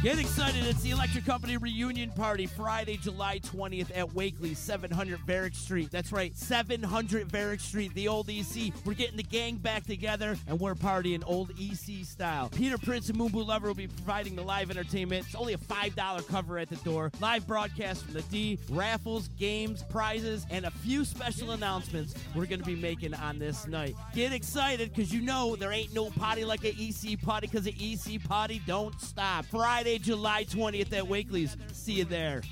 Get excited. It's the Electric Company Reunion Party Friday, July 20th at Wakely, 700 Varick Street. That's right, 700 Varick Street, the old EC. We're getting the gang back together, and we're partying old EC style. Peter Prince and Moonboo Lover will be providing the live entertainment. It's only a $5 cover at the door. Live broadcast from the D, raffles, games, prizes, and a few special announcements we're going to be making on this night. Get excited, because you know there ain't no party like an EC party, because the EC party don't stop. Friday, July 20th at Wakely's. See you there.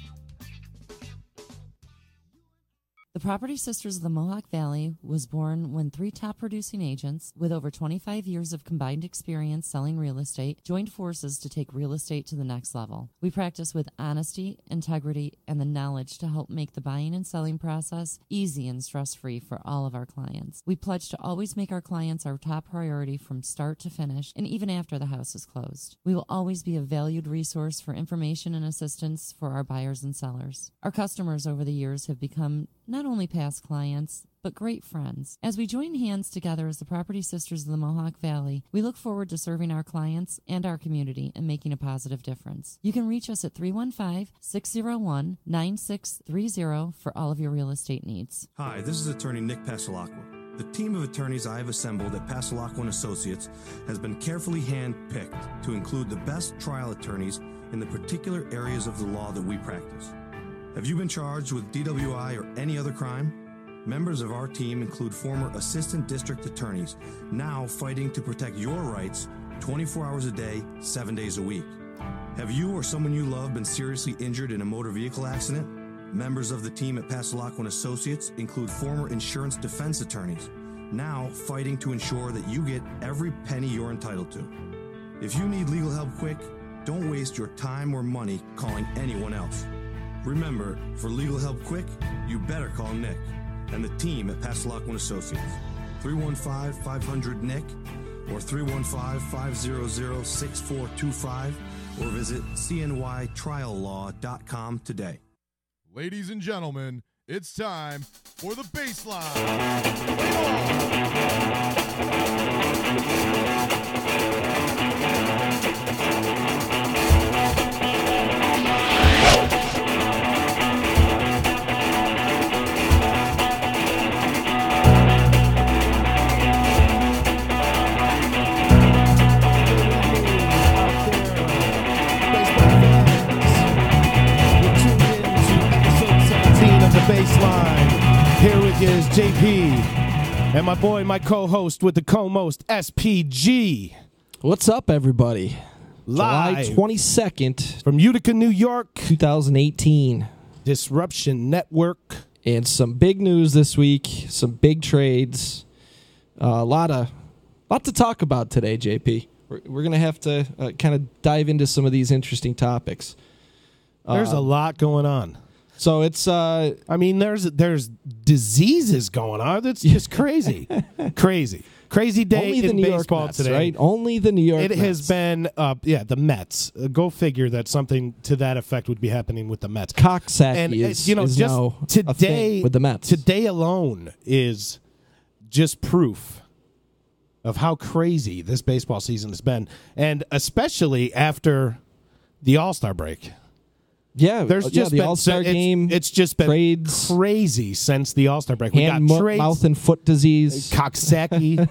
The Property Sisters of the Mohawk Valley was born when 3 top-producing agents with over 25 years of combined experience selling real estate joined forces to take real estate to the next level. We practice with honesty, integrity, and the knowledge to help make the buying and selling process easy and stress-free for all of our clients. We pledge to always make our clients our top priority from start to finish and even after the house is closed. We will always be a valued resource for information and assistance for our buyers and sellers. Our customers over the years have become not only past clients, but great friends. As we join hands together as the Property Sisters of the Mohawk Valley, we look forward to serving our clients and our community and making a positive difference. You can reach us at 315-601-9630 for all of your real estate needs. Hi, this is attorney Nick Pasalacqua. The team of attorneys I have assembled at Pasalacqua & Associates has been carefully hand-picked to include the best trial attorneys in the particular areas of the law that we practice. Have you been charged with DWI or any other crime? Members of our team include former assistant district attorneys, now fighting to protect your rights 24 hours a day, 7 days a week. Have you or someone you love been seriously injured in a motor vehicle accident? Members of the team at Pasalacqua & Associates include former insurance defense attorneys, now fighting to ensure that you get every penny you're entitled to. If you need legal help quick, don't waste your time or money calling anyone else. Remember, for legal help quick, you better call Nick and the team at Pasalacqua & Associates. 315-500-NICK or 315-500-6425 or visit cnytriallaw.com today. Ladies and gentlemen, it's time for the Baseline. Baseline. Here is JP and my boy, my co-host with the co-most, SPG. What's up, everybody? Live July 22nd from Utica, New York, 2018. Disruption Network. And some big news this week, some big trades. A lot to talk about today, JP. We're going to have to kind of dive into some of these interesting topics. There's a lot going on. So it's I mean, there's diseases going on. That's just crazy. Crazy day only the in New baseball York Mets, today. Right? Only the New York Mets. It has been the Mets. Go figure that something to that effect would be happening with the Mets. Coxsackie is just now today, a thing with the Mets. Today alone is just proof of how crazy this baseball season has been, and especially after the All-Star break. Yeah, there's just the been, All-Star game. It's just been trades, crazy since the All-Star break. We got trades, mouth and foot disease, Coxsackie.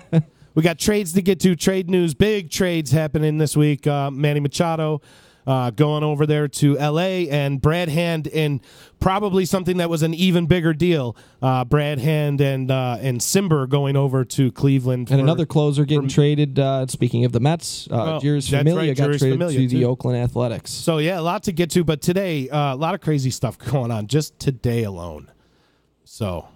We got trades to get to. Trade news, big trades happening this week. Manny Machado going over there to L.A. and Brad Hand in probably something that was an even bigger deal. Brad Hand and Simber going over to Cleveland. And another closer getting traded. Speaking of the Mets, Jeurys Familia got traded to the Oakland Athletics. So, yeah, a lot to get to. But today, a lot of crazy stuff going on just today alone. So,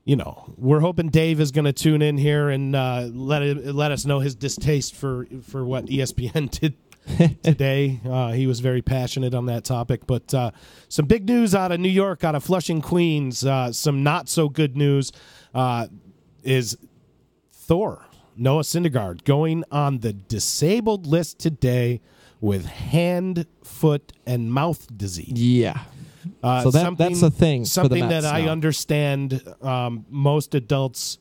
you know, we're hoping Dave is going to tune in here and let us know his distaste for what ESPN did today. He was very passionate on that topic. But some big news out of New York, out of Flushing, Queens. Some not so good news is Thor, Noah Syndergaard, going on the disabled list today with hand, foot, and mouth disease. Yeah. So that's a thing. Something for the Mets that I now. understand most adults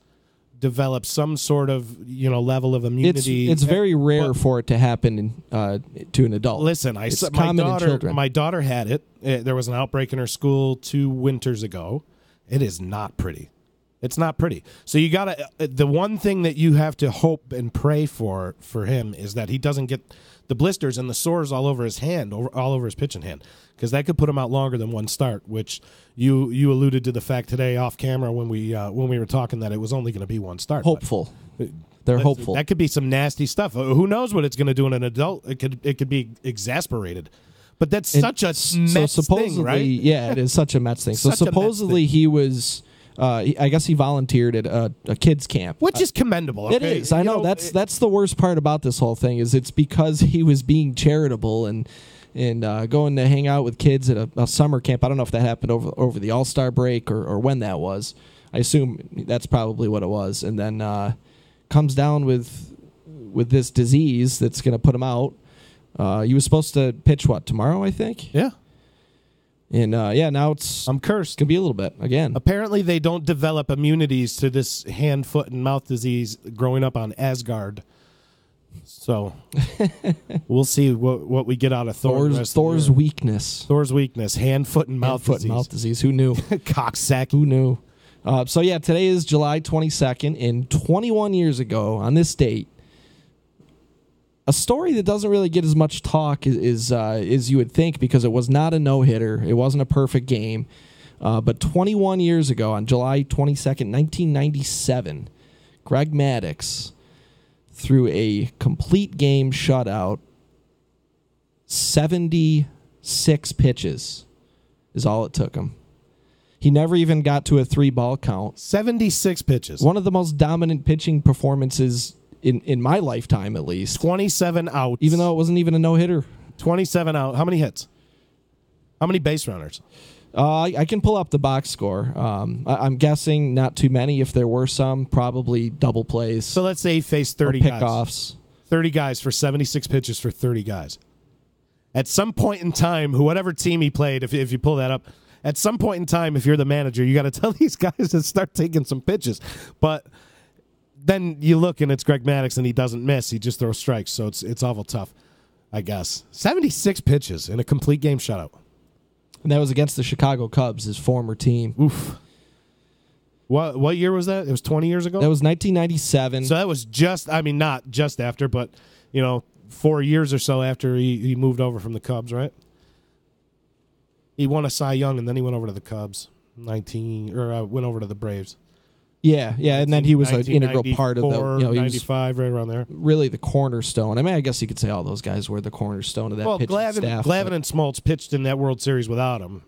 develop some sort of level of immunity. It's very rare for it to happen to an adult. Listen, it's common in children. My daughter had it. There was an outbreak in her school 2 winters ago. It is not pretty. It's not pretty. So you gotta. The one thing that you have to hope and pray for him is that he doesn't get the blisters and the sores all over his hand, all over his pitching hand, because that could put him out longer than one start. Which you alluded to the fact today off camera when we were talking that it was only going to be one start. Hopeful. They're hopeful. That could be some nasty stuff. Who knows what it's going to do in an adult? It could be exasperated. But that's such a Mets thing, right? Yeah, it is such a Mets thing. So supposedly he was. I guess he volunteered at a kids camp, which is commendable. Okay? It is. I know that's the worst part about this whole thing is it's because he was being charitable and going to hang out with kids at a summer camp. I don't know if that happened over the All-Star break or when that was. I assume that's probably what it was. And then comes down with this disease that's going to put him out. He was supposed to pitch tomorrow, I think. Yeah. And now I'm cursed. Can be a little bit again. Apparently, they don't develop immunities to this hand, foot, and mouth disease growing up on Asgard. So we'll see what we get out of Thor's weakness. Thor's weakness: hand, foot, and mouth disease. Who knew? Cocksack. Who knew? Today is July 22nd, and 21 years ago on this date. A story that doesn't really get as much talk as you would think because it was not a no-hitter. It wasn't a perfect game. But 21 years ago, on July 22nd, 1997, Greg Maddux threw a complete game shutout. 76 pitches is all it took him. He never even got to a 3-ball count. 76 pitches. One of the most dominant pitching performances in my lifetime, at least. 27 outs. Even though it wasn't even a no-hitter. 27 out. How many hits? How many base runners? I can pull up the box score. I'm guessing not too many. If there were some, probably double plays. So let's say he faced 30 pickoffs. Guys. 30 guys for 76 pitches for 30 guys. At some point in time, whatever team he played, if you pull that up, at some point in time, if you're the manager, you got to tell these guys to start taking some pitches. But then you look and it's Greg Maddux and he doesn't miss. He just throws strikes. So it's awful tough, I guess. 76 pitches in a complete game shutout. And that was against the Chicago Cubs, his former team. Oof. What year was that? It was 20 years ago? That was 1997. So that was not just after, but 4 years or so after he moved over from the Cubs, right? He won a Cy Young and then he went over to the Cubs. Went over to the Braves. Yeah, and then he was an integral part of the 95, right around there. Really the cornerstone. I mean, I guess you could say all those guys were the cornerstone of that pitching staff. Glavine and Smoltz pitched in that World Series without him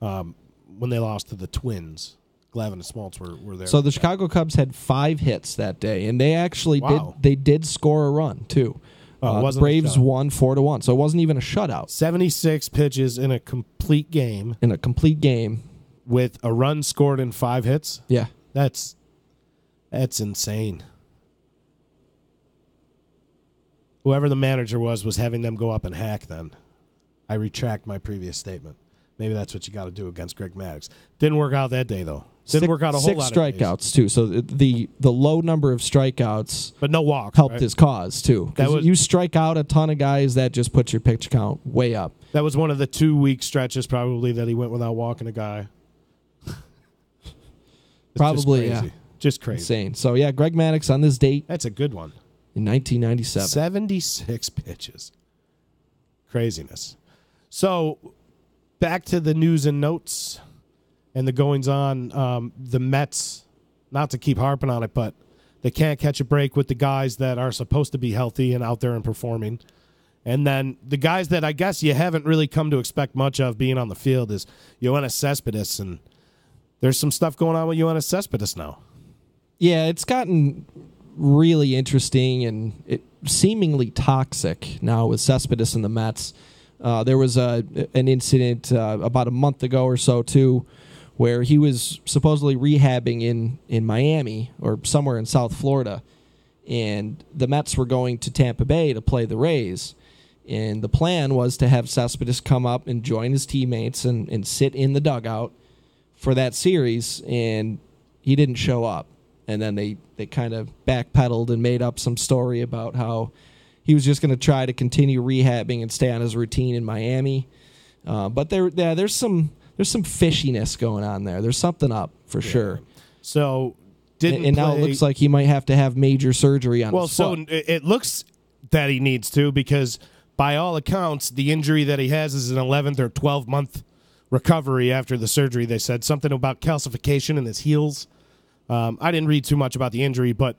when they lost to the Twins. Glavine and Smoltz were there. So the Chicago Cubs had 5 hits that day, and they actually did score a run, too. The Braves won 4-1, so it wasn't even a shutout. 76 pitches in a complete game. With a run scored in 5 hits? Yeah. That's insane. Whoever the manager was having them go up and hack then. I retract my previous statement. Maybe that's what you got to do against Greg Maddux. Didn't work out that day, though. Didn't work out a whole lot of 6 strikeouts, too. So the low number of strikeouts but no walks, helped his cause, too. You strike out a ton of guys, that just puts your pitch count way up. That was one of the 2-week stretches, probably, that he went without walking a guy. Probably, just yeah. Just crazy. Insane. So, yeah, Greg Maddux on this date. That's a good one. In 1997. 76 pitches. Craziness. So, back to the news and notes and the goings-on. The Mets, not to keep harping on it, but they can't catch a break with the guys that are supposed to be healthy and out there and performing. And then the guys that I guess you haven't really come to expect much of being on the field is Yoenis Cespedes, and there's some stuff going on with Yoenis Cespedes now. Yeah, it's gotten really interesting and seemingly toxic now with Cespedes and the Mets. There was an incident about a month ago or so, too, where he was supposedly rehabbing in Miami or somewhere in South Florida, and the Mets were going to Tampa Bay to play the Rays. And the plan was to have Cespedes come up and join his teammates and sit in the dugout for that series, and he didn't show up. and then they kind of backpedaled and made up some story about how he was just going to try to continue rehabbing and stay on his routine in Miami. But there's some fishiness going on there. There's something up for sure. So now it looks like he might have to have major surgery on his foot. So it looks that he needs to, because by all accounts, the injury that he has is an 11th or 12-month recovery after the surgery. They said something about calcification in his heels. I didn't read too much about the injury, but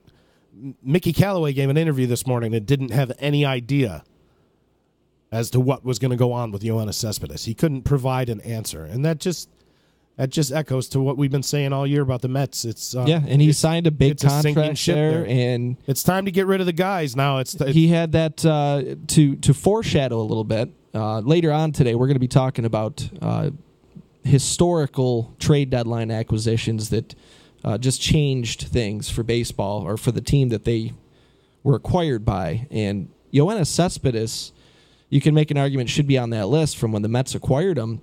Mickey Callaway gave an interview this morning and didn't have any idea as to what was going to go on with Yoenis Cespedes. He couldn't provide an answer, and that just echoes to what we've been saying all year about the Mets. And he signed a big contract there, and it's time to get rid of the guys now. He had that to foreshadow a little bit. Later on today, we're going to be talking about historical trade deadline acquisitions that just changed things for baseball, or for the team that they were acquired by. And Yoenis Cespedes, you can make an argument, should be on that list from when the Mets acquired him.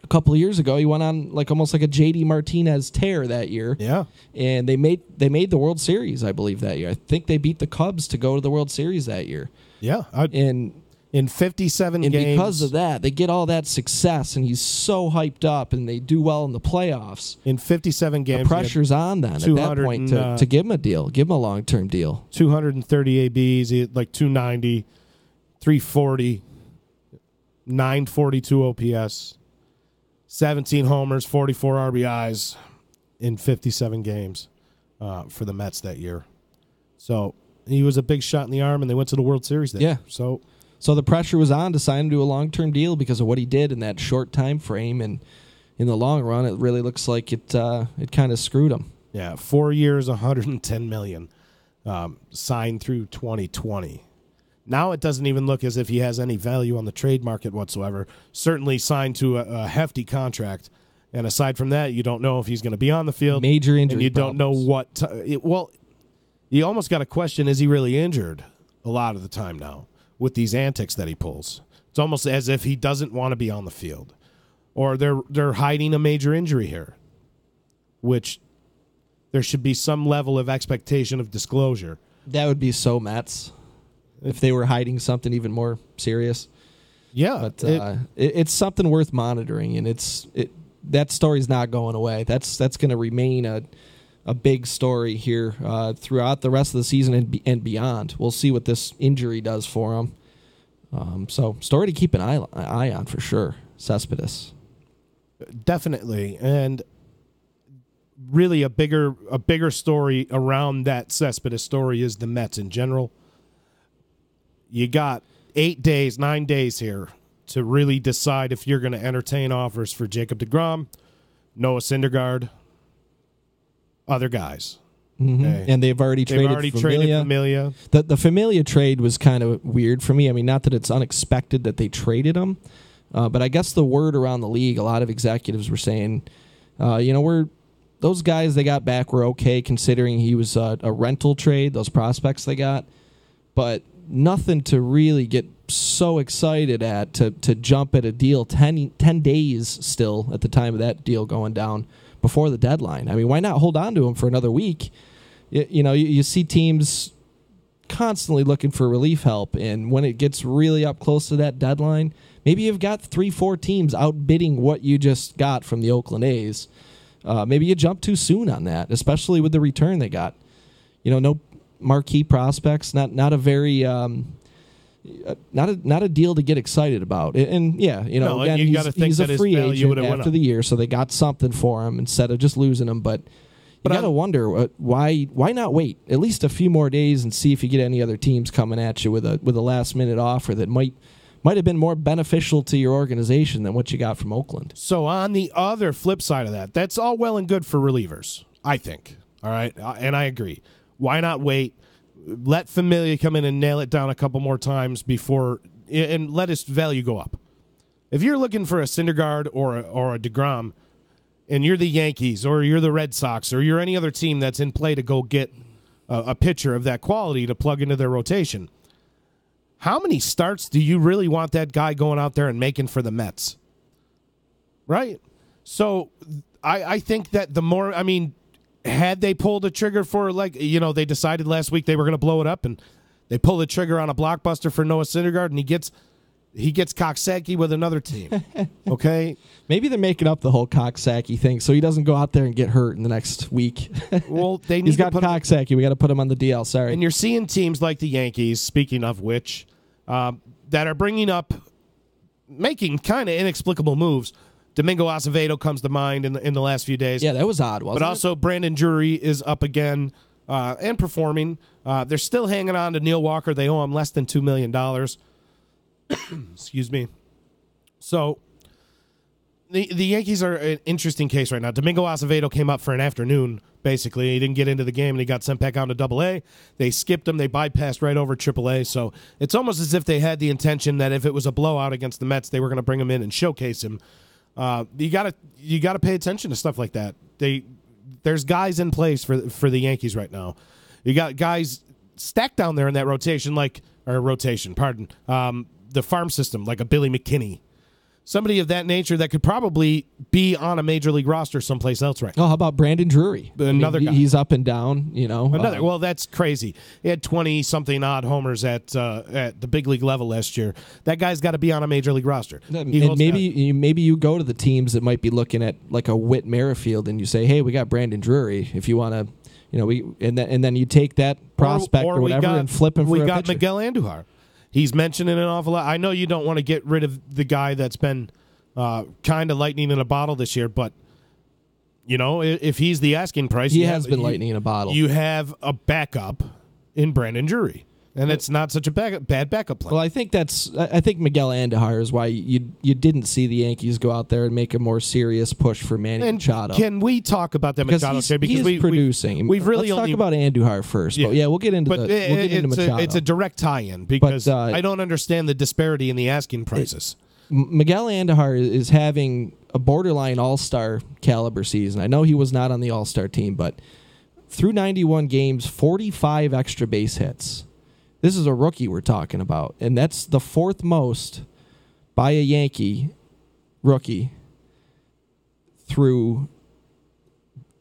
A couple of years ago, he went on almost like a J.D. Martinez tear that year. Yeah. And they made the World Series, I believe, that year. I think they beat the Cubs to go to the World Series that year. Yeah. In 57 games. And because of that, they get all that success, and he's so hyped up, and they do well in the playoffs. In 57 games. The pressure's on then at that point to give him a deal, give him a long-term deal. 230 ABs, he had 290, 340, 942 OPS, 17 homers, 44 RBIs in 57 games for the Mets that year. So he was a big shot in the arm, and they went to the World Series that year. So the pressure was on to sign him to a long-term deal because of what he did in that short time frame, and in the long run, it really looks like it kind of screwed him. Yeah, 4 years, $110 million, signed through 2020. Now it doesn't even look as if he has any value on the trade market whatsoever. Certainly signed to a hefty contract, and aside from that, you don't know if he's going to be on the field. Major injury. And you problems. don't know what. You almost got to question: is he really injured? A lot of the time now, with these antics that he pulls, it's almost as if he doesn't want to be on the field, or they're hiding a major injury here, which there should be some level of expectation of disclosure. That would be so Mets if they were hiding something even more serious. Yeah, but it's something worth monitoring, and that story's not going away. That's going to remain a big story here throughout the rest of the season and beyond. We'll see what this injury does for him. So story to keep an eye on for sure. Cespedes, definitely, and really a bigger story around that Cespedes story is the Mets in general. You got 9 days here to really decide if you're going to entertain offers for Jacob deGrom, Noah Syndergaard, other guys. Mm-hmm. Okay. And they've already traded Familia. The Familia trade was kind of weird for me. I mean, not that it's unexpected that they traded him, but I guess the word around the league, a lot of executives were saying, those guys they got back were okay considering he was a rental trade, those prospects they got, but nothing to really get so excited at to jump at a deal 10 days still at the time of that deal going down before the deadline. I mean, why not hold on to him for another week? You see teams constantly looking for relief help, and when it gets really up close to that deadline, maybe you've got 3-4 teams outbidding what you just got from the Oakland A's. Maybe you jump too soon on that, especially with the return they got. No marquee prospects, not a very not a deal to get excited about. And again, he's a free agent after the year, so they got something for him instead of just losing him. But you got to wonder why not wait at least a few more days and see if you get any other teams coming at you with a last minute offer that might have been more beneficial to your organization than what you got from Oakland. So on the other flip side of that, that's all well and good for relievers, I think. All right, and I agree. Why not wait? Let Familia come in and nail it down a couple more times before, and let his value go up. If you're looking for a Syndergaard or a deGrom, and you're the Yankees or you're the Red Sox or you're any other team that's in play to go get a pitcher of that quality to plug into their rotation, how many starts do you really want that guy going out there and making for the Mets? Right? So I think that had they pulled a trigger for, like, they decided last week they were going to blow it up, and they pull the trigger on a blockbuster for Noah Syndergaard, and he gets Coxsackie with another team. Okay? Maybe they're making up the whole Coxsackie thing so he doesn't go out there and get hurt in the next week. Well, he's got Coxsackie. We got to put him on the DL. Sorry. And you're seeing teams like the Yankees, speaking of which, that are making kind of inexplicable moves. Domingo Acevedo comes to mind in the last few days. Yeah, that was odd, wasn't it? But also Brandon Drury is up again and performing. They're still hanging on to Neil Walker. They owe him less than $2 million. Excuse me. So the Yankees are an interesting case right now. Domingo Acevedo came up for an afternoon, basically. He didn't get into the game, and he got sent back out to Double-A. They skipped him. They bypassed right over Triple-A. So it's almost as if they had the intention that if it was a blowout against the Mets, they were going to bring him in and showcase him. You gotta pay attention to stuff like that. There's guys in place for the Yankees right now. You got guys stacked down there in that the farm system, like a Billy McKinney. Somebody of that nature that could probably be on a major league roster someplace else right now. Oh, how about Brandon Drury? Another guy. He's up and down, Well, that's crazy. He had 20-something odd homers at the big league level last year. That guy's got to be on a major league roster. And maybe you go to the teams that might be looking at like a Whit Merrifield and you say, hey, we got Brandon Drury. If you want to, and then you take that prospect or whatever and flip him for a pitcher. We got Miguel Andujar. He's mentioning an awful lot. I know you don't want to get rid of the guy that's been kind of lightning in a bottle this year, but if he's the asking price, he has been lightning in a bottle. You have a backup in Brandon Drury, and it's not such a bad backup plan. Well, I think Miguel Andujar is why you didn't see the Yankees go out there and make a more serious push for Manny Machado. Can we talk about that Machado trade? Because he's producing. Let's talk about Andujar first. Yeah. But yeah, we'll get into Machado. It's a direct tie-in because I don't understand the disparity in the asking prices. Miguel Andujar is having a borderline all-star caliber season. I know he was not on the all-star team, but through 91 games, 45 extra base hits. This is a rookie we're talking about, and that's the fourth most by a Yankee rookie through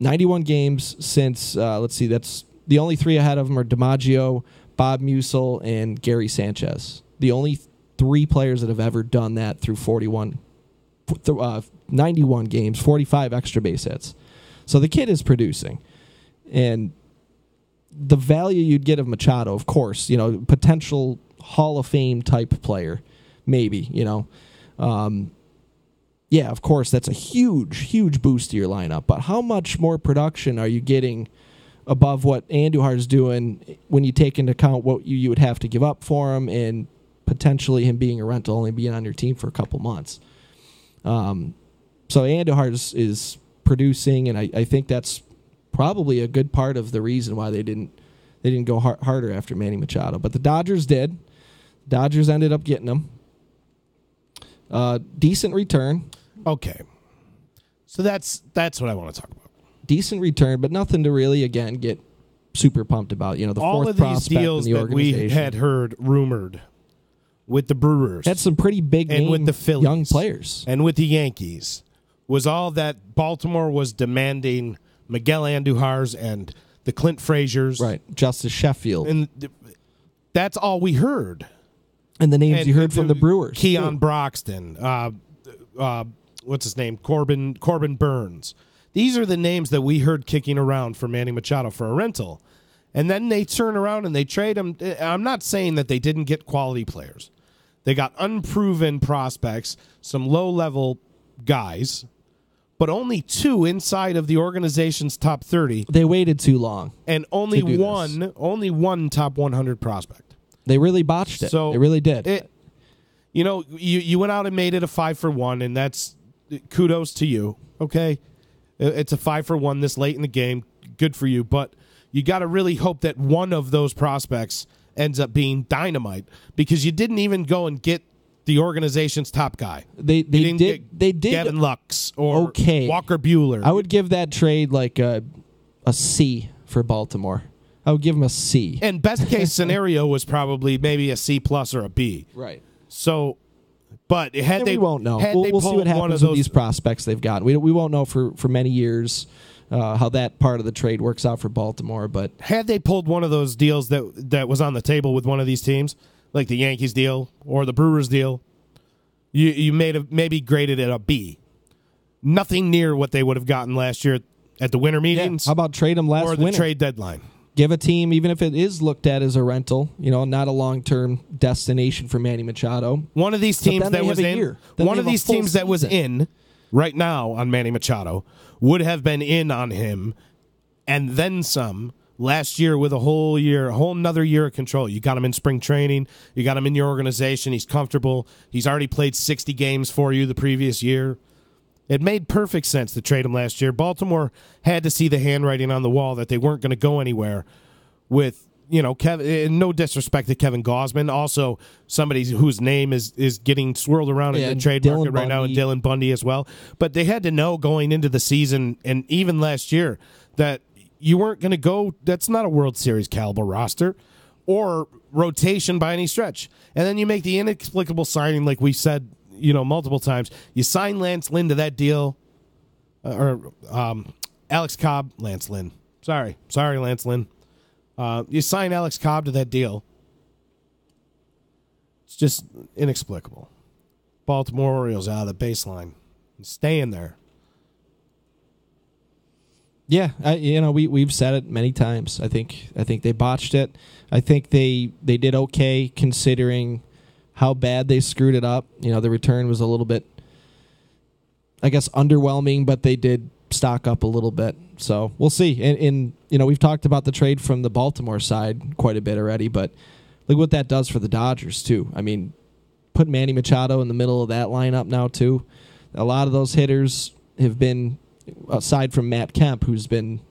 91 games since, that's the only three ahead of him are DiMaggio, Bob Musil, and Gary Sanchez. The only three players that have ever done that through 91 games, 45 extra base hits. So the kid is producing, and the value you'd get of Machado, of course, potential Hall of Fame type player, maybe, yeah, of course, that's a huge boost to your lineup. But how much more production are you getting above what Andujar's doing when you take into account what you would have to give up for him and potentially him being a rental, only being on your team for a couple months? So Andujar is producing, and I think that's probably a good part of the reason why they didn't go harder after Manny Machado. But the Dodgers did. Dodgers ended up getting him. Decent return. Okay. So that's what I want to talk about. Decent return, but nothing to really, again, get super pumped about. The all fourth of these prospect deals in the that we organization. had heard rumored with the Brewers. Had some pretty big and name with the Phillies, young players. And with the Yankees was all that Baltimore was demanding Miguel Andujar's and the Clint Frazier's. Right, Justice Sheffield. And that's all we heard. And the names you heard from the Brewers. Keon Broxton, what's his name? Corbin Burns. These are the names that we heard kicking around for Manny Machado for a rental. And then they turn around and they trade him. I'm not saying that they didn't get quality players. They got unproven prospects, some low-level guys, but only two inside of the organization's top 30. They waited too long. And only one top 100 prospect. They really botched it. They really did. You went out and made it a 5-for-1, and that's kudos to you. Okay, it's a 5-for-1 this late in the game. Good for you, but you got to really hope that one of those prospects ends up being dynamite because you didn't even go and get the organization's top guy. They did Gavin Lux or Walker Buehler. I would give that trade like a C for Baltimore. I would give him a C. And best case scenario was probably maybe a C+ or a B. Right. So, but we won't know. We'll see what happens with these prospects they've got. We won't know for many years. how that part of the trade works out for Baltimore. But had they pulled one of those deals that was on the table with one of these teams, like the Yankees deal or the Brewers deal, you maybe graded it a B. Nothing near what they would have gotten last year at the winter meetings. How about trade them last or the winter? Trade deadline? Give a team, even if it is looked at as a rental, not a long-term destination for Manny Machado. One of these teams that was in, one of these teams that was in right now on Manny Machado would have been in on him, and then some last year with a whole another year of control. You got him in spring training. You got him in your organization. He's comfortable. He's already played 60 games for you the previous year. It made perfect sense to trade him last year. Baltimore had to see the handwriting on the wall that they weren't going to go anywhere with, Kevin. No disrespect to Kevin Gausman, also somebody whose name is getting swirled around in the trade market right now, and Dylan Bundy as well. But they had to know going into the season and even last year that you weren't going to go. That's not a World Series caliber roster or rotation by any stretch. And then you make the inexplicable signing, like we said, multiple times. You sign Lance Lynn to that deal, or Alex Cobb, Lance Lynn. Sorry, Lance Lynn. You sign Alex Cobb to that deal. It's just inexplicable. Baltimore Orioles out of the baseline, staying there. Yeah, we've said it many times. I think they botched it. I think they did okay considering how bad they screwed it up. The return was a little bit, I guess, underwhelming, but they did stock up a little bit. So we'll see. And we've talked about the trade from the Baltimore side quite a bit already, but look what that does for the Dodgers, too. I mean, put Manny Machado in the middle of that lineup now, too. A lot of those hitters have been, aside from Matt Kemp, who's been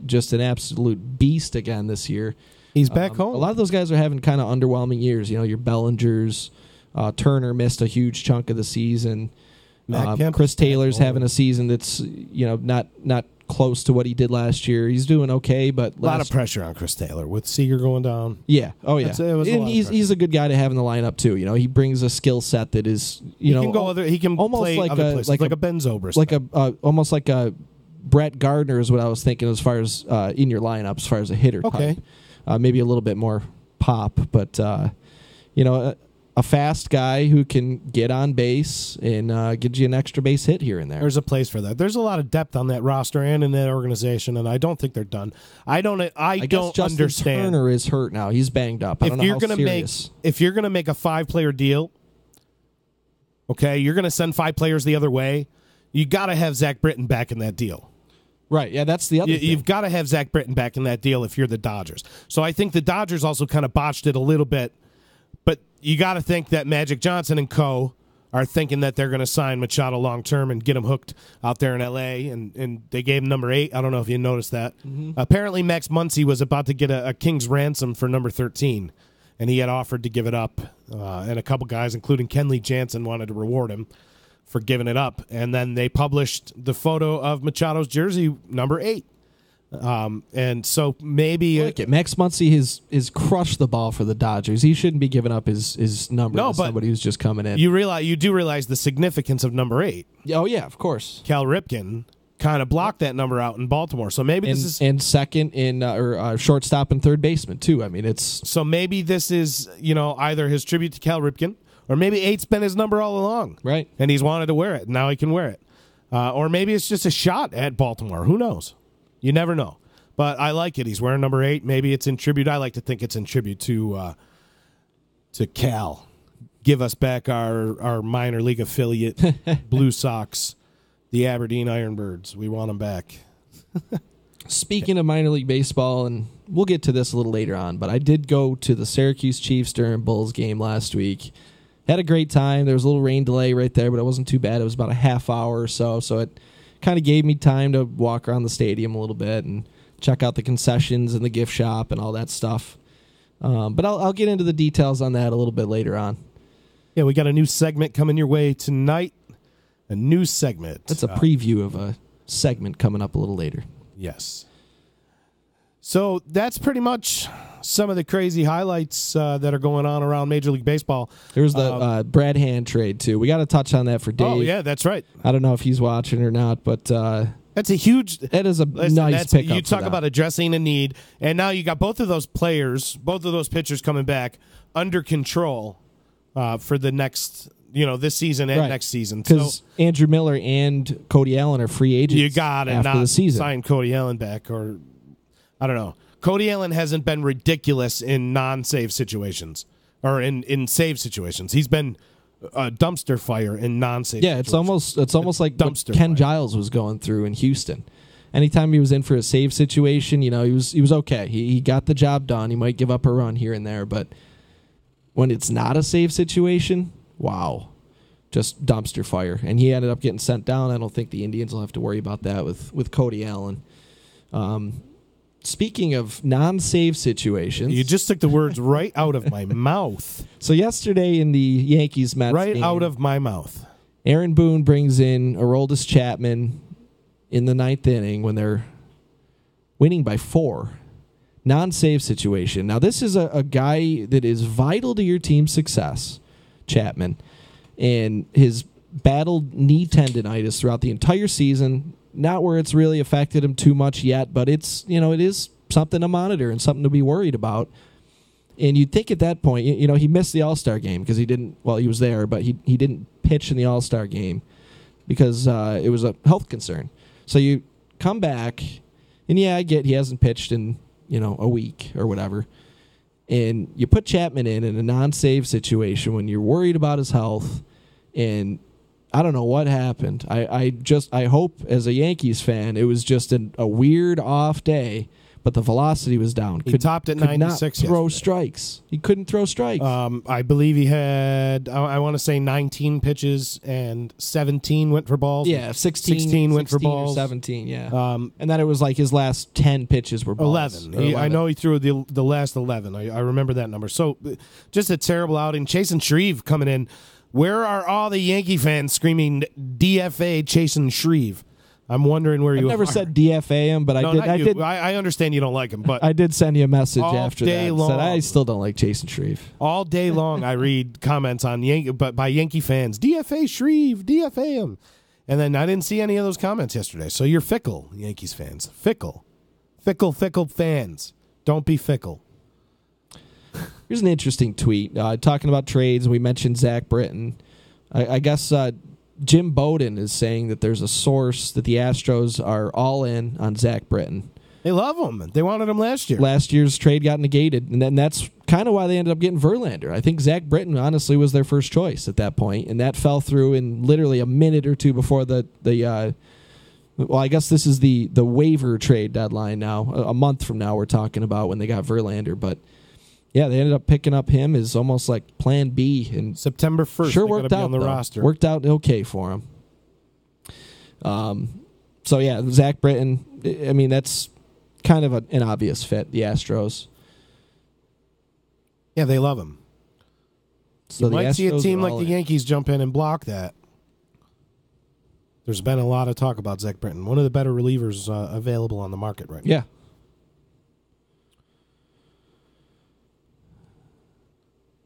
just an absolute beast again this year. He's back home. A lot of those guys are having kind of underwhelming years. Your Bellingers, Turner missed a huge chunk of the season. Chris Taylor's having a season that's not close to what he did last year. He's doing okay, but a lot of pressure on Chris Taylor with Seager going down. Yeah, and he's a good guy to have in the lineup too. He brings a skill set that is he can almost play like other places, like a Ben Zobrist, like almost like a Brett Gardner is what I was thinking as far as in your lineup as far as a hitter. Okay. Type. Maybe a little bit more pop, but a fast guy who can get on base and gives you an extra base hit here and there. There's a place for that. There's a lot of depth on that roster and in that organization, and I don't think they're done. I don't Justin understand. Turner is hurt now. He's banged up. I don't know how serious. If you're going to make a 5-player deal, okay, you're going to send 5 players the other way, you got to have Zach Britton back in that deal. Right, yeah, that's the other thing. You've got to have Zach Britton back in that deal if you're the Dodgers. So I think the Dodgers also kind of botched it a little bit, but you got to think that Magic Johnson and co. are thinking that they're going to sign Machado long-term and get him hooked out there in L.A., and they gave him number 8. I don't know if you noticed that. Mm-hmm. Apparently Max Muncy was about to get a king's ransom for number 13, and he had offered to give it up, and a couple guys, including Kenley Jansen, wanted to reward him for giving it up. And then they published the photo of Machado's jersey, number 8. And so maybe Max Muncy has crushed the ball for the Dodgers. He shouldn't be giving up his number to somebody who's just coming in. You do realize the significance of number 8. Oh yeah, of course. Cal Ripken kind of blocked that number out in Baltimore. So maybe this is second in or shortstop and third baseman too. I mean, so maybe this is either his tribute to Cal Ripken, or maybe 8's been his number all along, right? And he's wanted to wear it. Now he can wear it, or maybe it's just a shot at Baltimore. Who knows? You never know. But I like it. He's wearing number 8. Maybe it's in tribute. I like to think it's in tribute to Cal. Give us back our minor league affiliate, Blue Sox, the Aberdeen Ironbirds. We want them back. Speaking of minor league baseball, and we'll get to this a little later on, but I did go to the Syracuse Chiefs during Bulls game last week. Had a great time. There was a little rain delay right there, but it wasn't too bad. It was about a half hour or so it kind of gave me time to walk around the stadium a little bit and check out the concessions and the gift shop and all that stuff. But I'll get into the details on that a little bit later on. Yeah, we got a new segment coming your way tonight. A new segment. That's a preview of a segment coming up a little later. Yes. So that's pretty much some of the crazy highlights that are going on around Major League Baseball. There's the Brad Hand trade, too. We got to touch on that for Dave. Oh, yeah, that's right. I don't know if he's watching or not, but... That's a huge. That is a nice pickup. You talk about addressing a need, and now you got both of those players, both of those pitchers coming back under control for the next, this season and next season. Because Andrew Miller and Cody Allen are free agents. You got to after the season. Sign Cody Allen back, or I don't know. Cody Allen hasn't been ridiculous in non-save situations or in save situations. He's been a dumpster fire in non-save. Yeah, situations. it's almost like what Ken fire. Giles was going through in Houston. Anytime he was in for a save situation, he was okay. He got the job done. He might give up a run here and there, but when it's not a save situation, wow, just dumpster fire. And he ended up getting sent down. I don't think the Indians will have to worry about that with Cody Allen. Speaking of non-save situations, you just took the words right out of my mouth. So yesterday in the Yankees-Mets game, out of my mouth, Aaron Boone brings in Aroldis Chapman in the 9th inning when they're winning by 4. Non-save situation. Now, this is a guy that is vital to your team's success, Chapman, and his battled knee tendonitis throughout the entire season. Not where it's really affected him too much yet, but it is something to monitor and something to be worried about. And you'd think at that point, he missed the All-Star game because he was there, but he didn't pitch in the All-Star game because it was a health concern. So you come back, and I get he hasn't pitched in, a week or whatever. And you put Chapman in a non-save situation when you're worried about his health, and I don't know what happened. I hope as a Yankees fan it was just a weird off day, but the velocity was down. He topped at 96. Not throw strikes. He couldn't throw strikes. I believe he had, I want to say 19 pitches and 17 went for balls. Yeah, 16 went for balls. Or 17, yeah. And then it was like his last 10 pitches were balls. 11. I know he threw the last 11. I remember that number. So just a terrible outing. Chasen Shreve coming in. Where are all the Yankee fans screaming DFA Chasen Shreve? I'm wondering where you are. I never said DFA him, but I understand you don't like him, but I did send you a message all after day that. Long, said I still don't like Chasen Shreve. All day long, I read comments on by Yankee fans. DFA Shreve, DFA him, and then I didn't see any of those comments yesterday. So you're fickle, Yankees fans. Fickle fans. Don't be fickle. Here's an interesting tweet talking about trades. We mentioned Zach Britton. I guess Jim Bowden is saying that there's a source that the Astros are all in on Zach Britton. They love him. They wanted him last year. Last year's trade got negated, and then that's kind of why they ended up getting Verlander. I think Zach Britton honestly was their first choice at that point, and that fell through in literally a minute or two before well, I guess this is the waiver trade deadline now. A month from now we're talking about when they got Verlander, but yeah, they ended up picking up him as almost like Plan B, and September 1st. Sure worked out on the roster. Worked out okay for him. So yeah, Zach Britton. I mean, that's kind of an obvious fit. The Astros. Yeah, they love him. So you might see a team like the Yankees jump in and block that. There's been a lot of talk about Zach Britton, one of the better relievers available on the market right now. Yeah.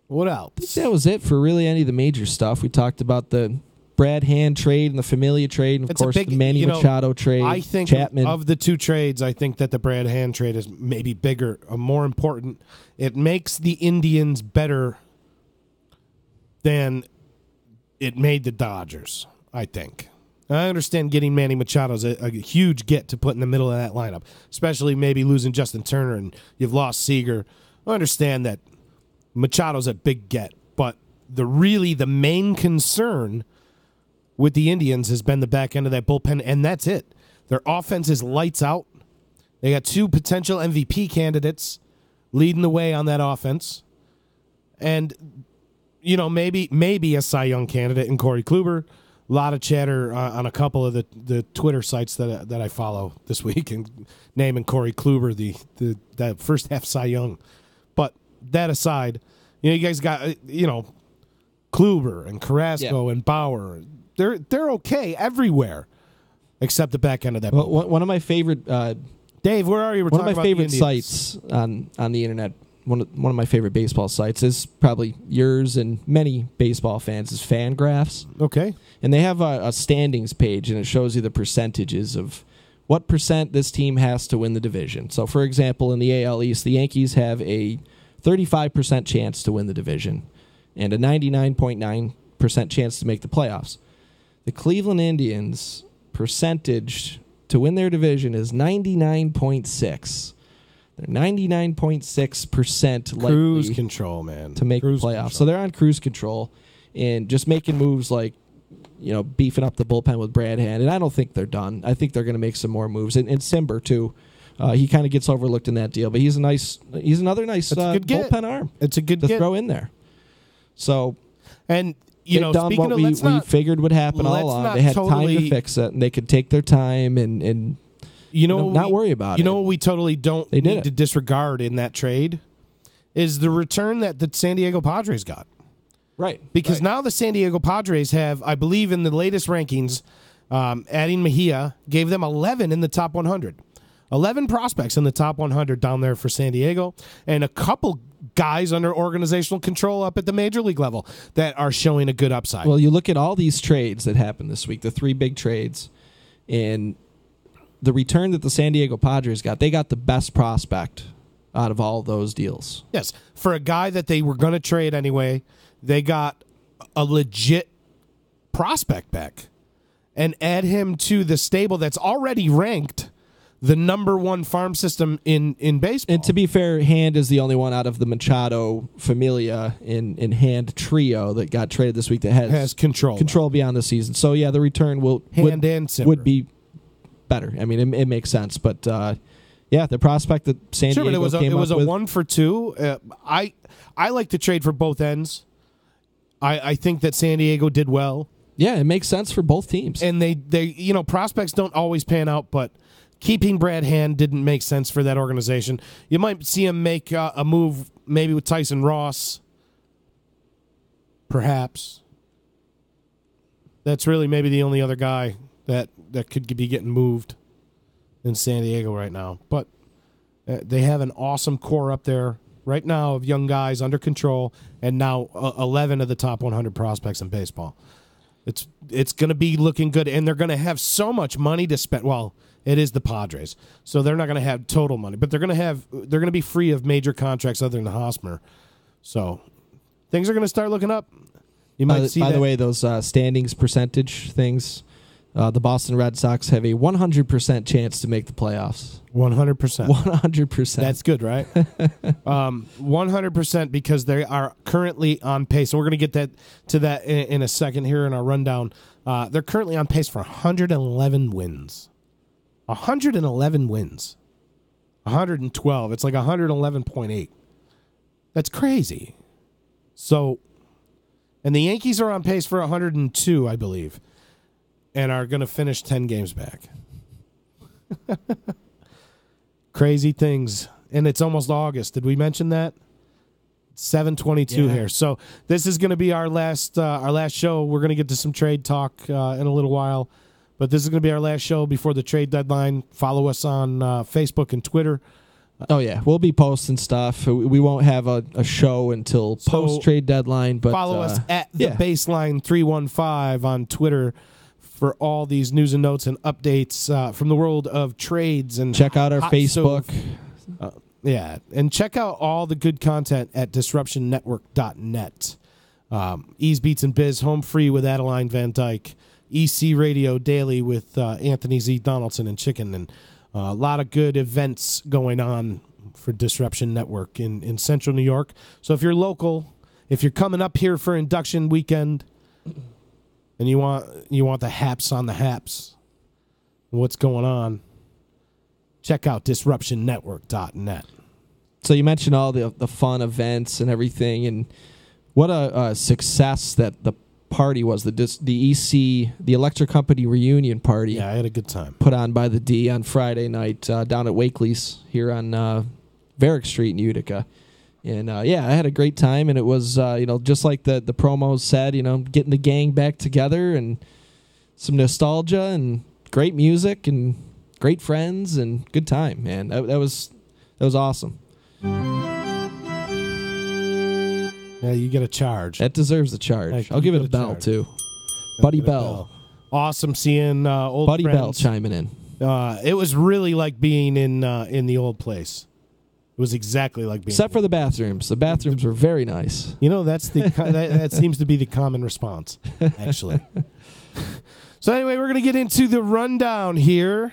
What else? I think that was it for really any of the major stuff. We talked about the Brad Hand trade and the Familia trade, and of course the Manny Machado trade. I think Chapman. Of the two trades, I think that the Brad Hand trade is maybe bigger, more important. It makes the Indians better than it made the Dodgers, I think. I understand getting Manny Machado is a huge get to put in the middle of that lineup, especially maybe losing Justin Turner and you've lost Seager. I understand that Machado's a big get, but the main concern with the Indians has been the back end of that bullpen, and that's it. Their offense is lights out. They got 2 potential MVP candidates leading the way on that offense. And, maybe a Cy Young candidate in Corey Kluber. A lot of chatter on a couple of the Twitter sites that I follow this week, and naming Corey Kluber the first half Cy Young. But that aside, you guys got Kluber and Carrasco and Bauer. They're okay everywhere except the back end of that. One of my favorite Dave, where are you? One of my favorite sites on the internet. One of my favorite baseball sites is probably yours and many baseball fans is Fangraphs. Okay, and they have a standings page, and it shows you the percentages of what percent this team has to win the division. So, for example, in the AL East, the Yankees have a 35% chance to win the division and a 99.9% chance to make the playoffs. The Cleveland Indians' percentage to win their division is 99.6. They're 99.6% likely Cruise control, man. to make Cruise the playoffs. control. So they're on cruise control and just making moves like, beefing up the bullpen with Brad Hand. And I don't think they're done. I think they're going to make some more moves. And Simber, too. He kind of gets overlooked in that deal, but he's another nice bullpen arm. It's a good to get. throw in there. So, And they've done what we figured would happen all along. They had time to fix it, and they could take their time and not worry about it. You know what we totally don't They did need it. to disregard in that trade is the return that the San Diego Padres got. Right. Because right. now the San Diego Padres have, I believe in the latest rankings, adding Mejia gave them 11 in the top 100. 11 prospects in the top 100 down there for San Diego, and a couple guys under organizational control up at the major league level that are showing a good upside. Well, you look at all these trades that happened this week, the 3 big trades, and the return that the San Diego Padres got, they got the best prospect out of all those deals. Yes, for a guy that they were going to trade anyway, they got a legit prospect back and add him to the stable that's already ranked the number 1 farm system in baseball. And to be fair, Hand is the only one out of the Machado Familia in Hand trio that got traded this week that has control beyond the season. So, yeah, the return would be better. I mean, it makes sense. But, yeah, the prospect that San Diego but came it was up a with. 1 for 2. I like to trade for both ends. I think that San Diego did well. Yeah, it makes sense for both teams. And they prospects don't always pan out, but keeping Brad Hand didn't make sense for that organization. You might see him make a move maybe with Tyson Ross, perhaps. That's really maybe the only other guy that could be getting moved in San Diego right now. But they have an awesome core up there right now of young guys under control, and now 11 of the top 100 prospects in baseball. It's going to be looking good, and they're going to have so much money to spend. Well, it is the Padres, so they're not going to have total money, but they're going to be free of major contracts other than Hosmer. So things are going to start looking up. You might see. By the way, those standings percentage things. The Boston Red Sox have a 100% chance to make the playoffs. 100%. 100%. That's good, right? 100% because they are currently on pace. So we're going to get to that in a second here in our rundown. They're currently on pace for 111 wins. 111 wins. 112. It's like 111.8. That's crazy. So, and the Yankees are on pace for 102, I believe, and are going to finish 10 games back. Crazy things. And it's almost August. Did we mention that? 7:22 here. So this is going to be our last show. We're going to get to some trade talk in a little while. But this is going to be our last show before the trade deadline. Follow us on Facebook and Twitter. Oh, yeah. We'll be posting stuff. We won't have a show until post-trade deadline. But follow us at the Baseline 315 on Twitter for all these news and notes and updates from the world of trades. And check out our Facebook. And check out all the good content at disruptionnetwork.net. Ease Beats and Bizz, Home Free with Adeline Van Dyke. EC Radio Daily with Anthony Z. Donaldson and Chicken, and a lot of good events going on for Disruption Network in Central New York. So if you're local, if you're coming up here for induction weekend, and you want the haps on the haps, what's going on, check out disruptionnetwork.net. So you mentioned all the fun events and everything, and what a success that the party was, the EC, the Electric Company reunion party. Yeah, I had a good time. Put on by the D on Friday night down at Wakely's here on Varick Street in Utica. And, I had a great time, and it was, just like the promos said, getting the gang back together and some nostalgia and great music and great friends and good time, man. That was awesome. Yeah, you get a charge. That deserves a charge. I'll give it a bell, too. I'll Buddy give it a Bell. Awesome seeing old Buddy friends. Bell chiming in. It was really like being in the old place. It was exactly like being. Except for the bathrooms. The bathrooms were very nice. You know, that's that seems to be the common response, actually. So anyway, we're going to get into the rundown here.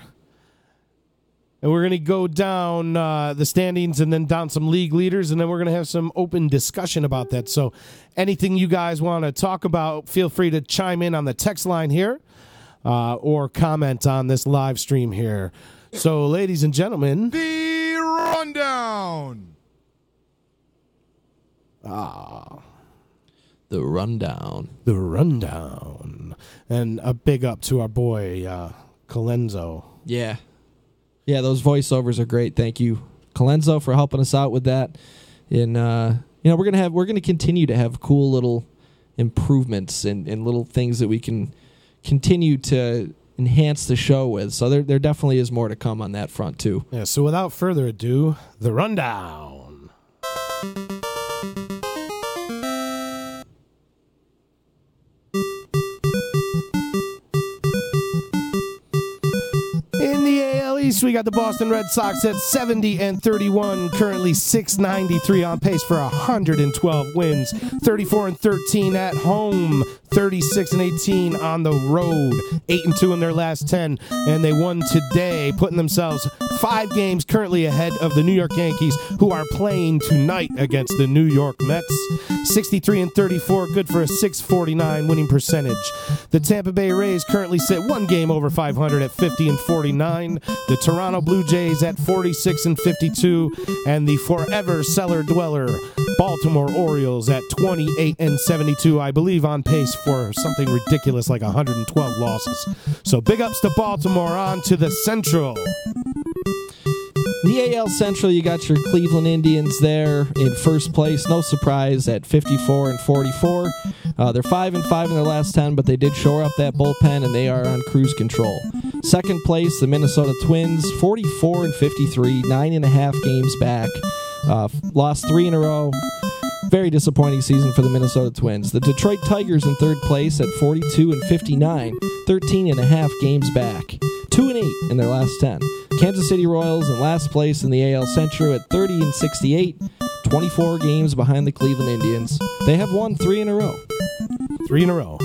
And we're going to go down the standings and then down some league leaders, and then we're going to have some open discussion about that. So anything you guys want to talk about, feel free to chime in on the text line here or comment on this live stream here. So, ladies and gentlemen, The rundown. The rundown. The rundown. And a big up to our boy, Colenzo. Yeah. Yeah, those voiceovers are great. Thank you, Colenzo, for helping us out with that. And we're gonna continue to have cool little improvements and little things that we can continue to enhance the show with. So there definitely is more to come on that front too. Yeah. So without further ado, the rundown. In the AL East, we got the Boston Red Sox at 70-31, currently 693, on pace for 112 wins, 34-13 at home, 36-18 on the road, 8-2 in their last 10, and they won today, putting themselves 5 games currently ahead of the New York Yankees, who are playing tonight against the New York Mets. 63-34, good for a .649 winning percentage. The Tampa Bay Rays currently sit 1 game over 500 at 50-49. The Toronto Blue Jays at 46-52, and the forever cellar dweller Baltimore Orioles at 28-72. I believe on pace for something ridiculous like 112 losses. So big ups to Baltimore. On to the Central. The AL Central, you got your Cleveland Indians there in first place. No surprise at 54-44. They're 5-5 in their last 10, but they did shore up that bullpen, and they are on cruise control. Second place, the Minnesota Twins, 44-53, 9.5 games back. Lost 3 in a row. Very disappointing season for the Minnesota Twins. The Detroit Tigers in third place at 42-59, 13.5 games back. 2-8 in their last 10. Kansas City Royals in last place in the AL Central at 30-68, 24 games behind the Cleveland Indians. They have won 3 in a row. 3 in a row.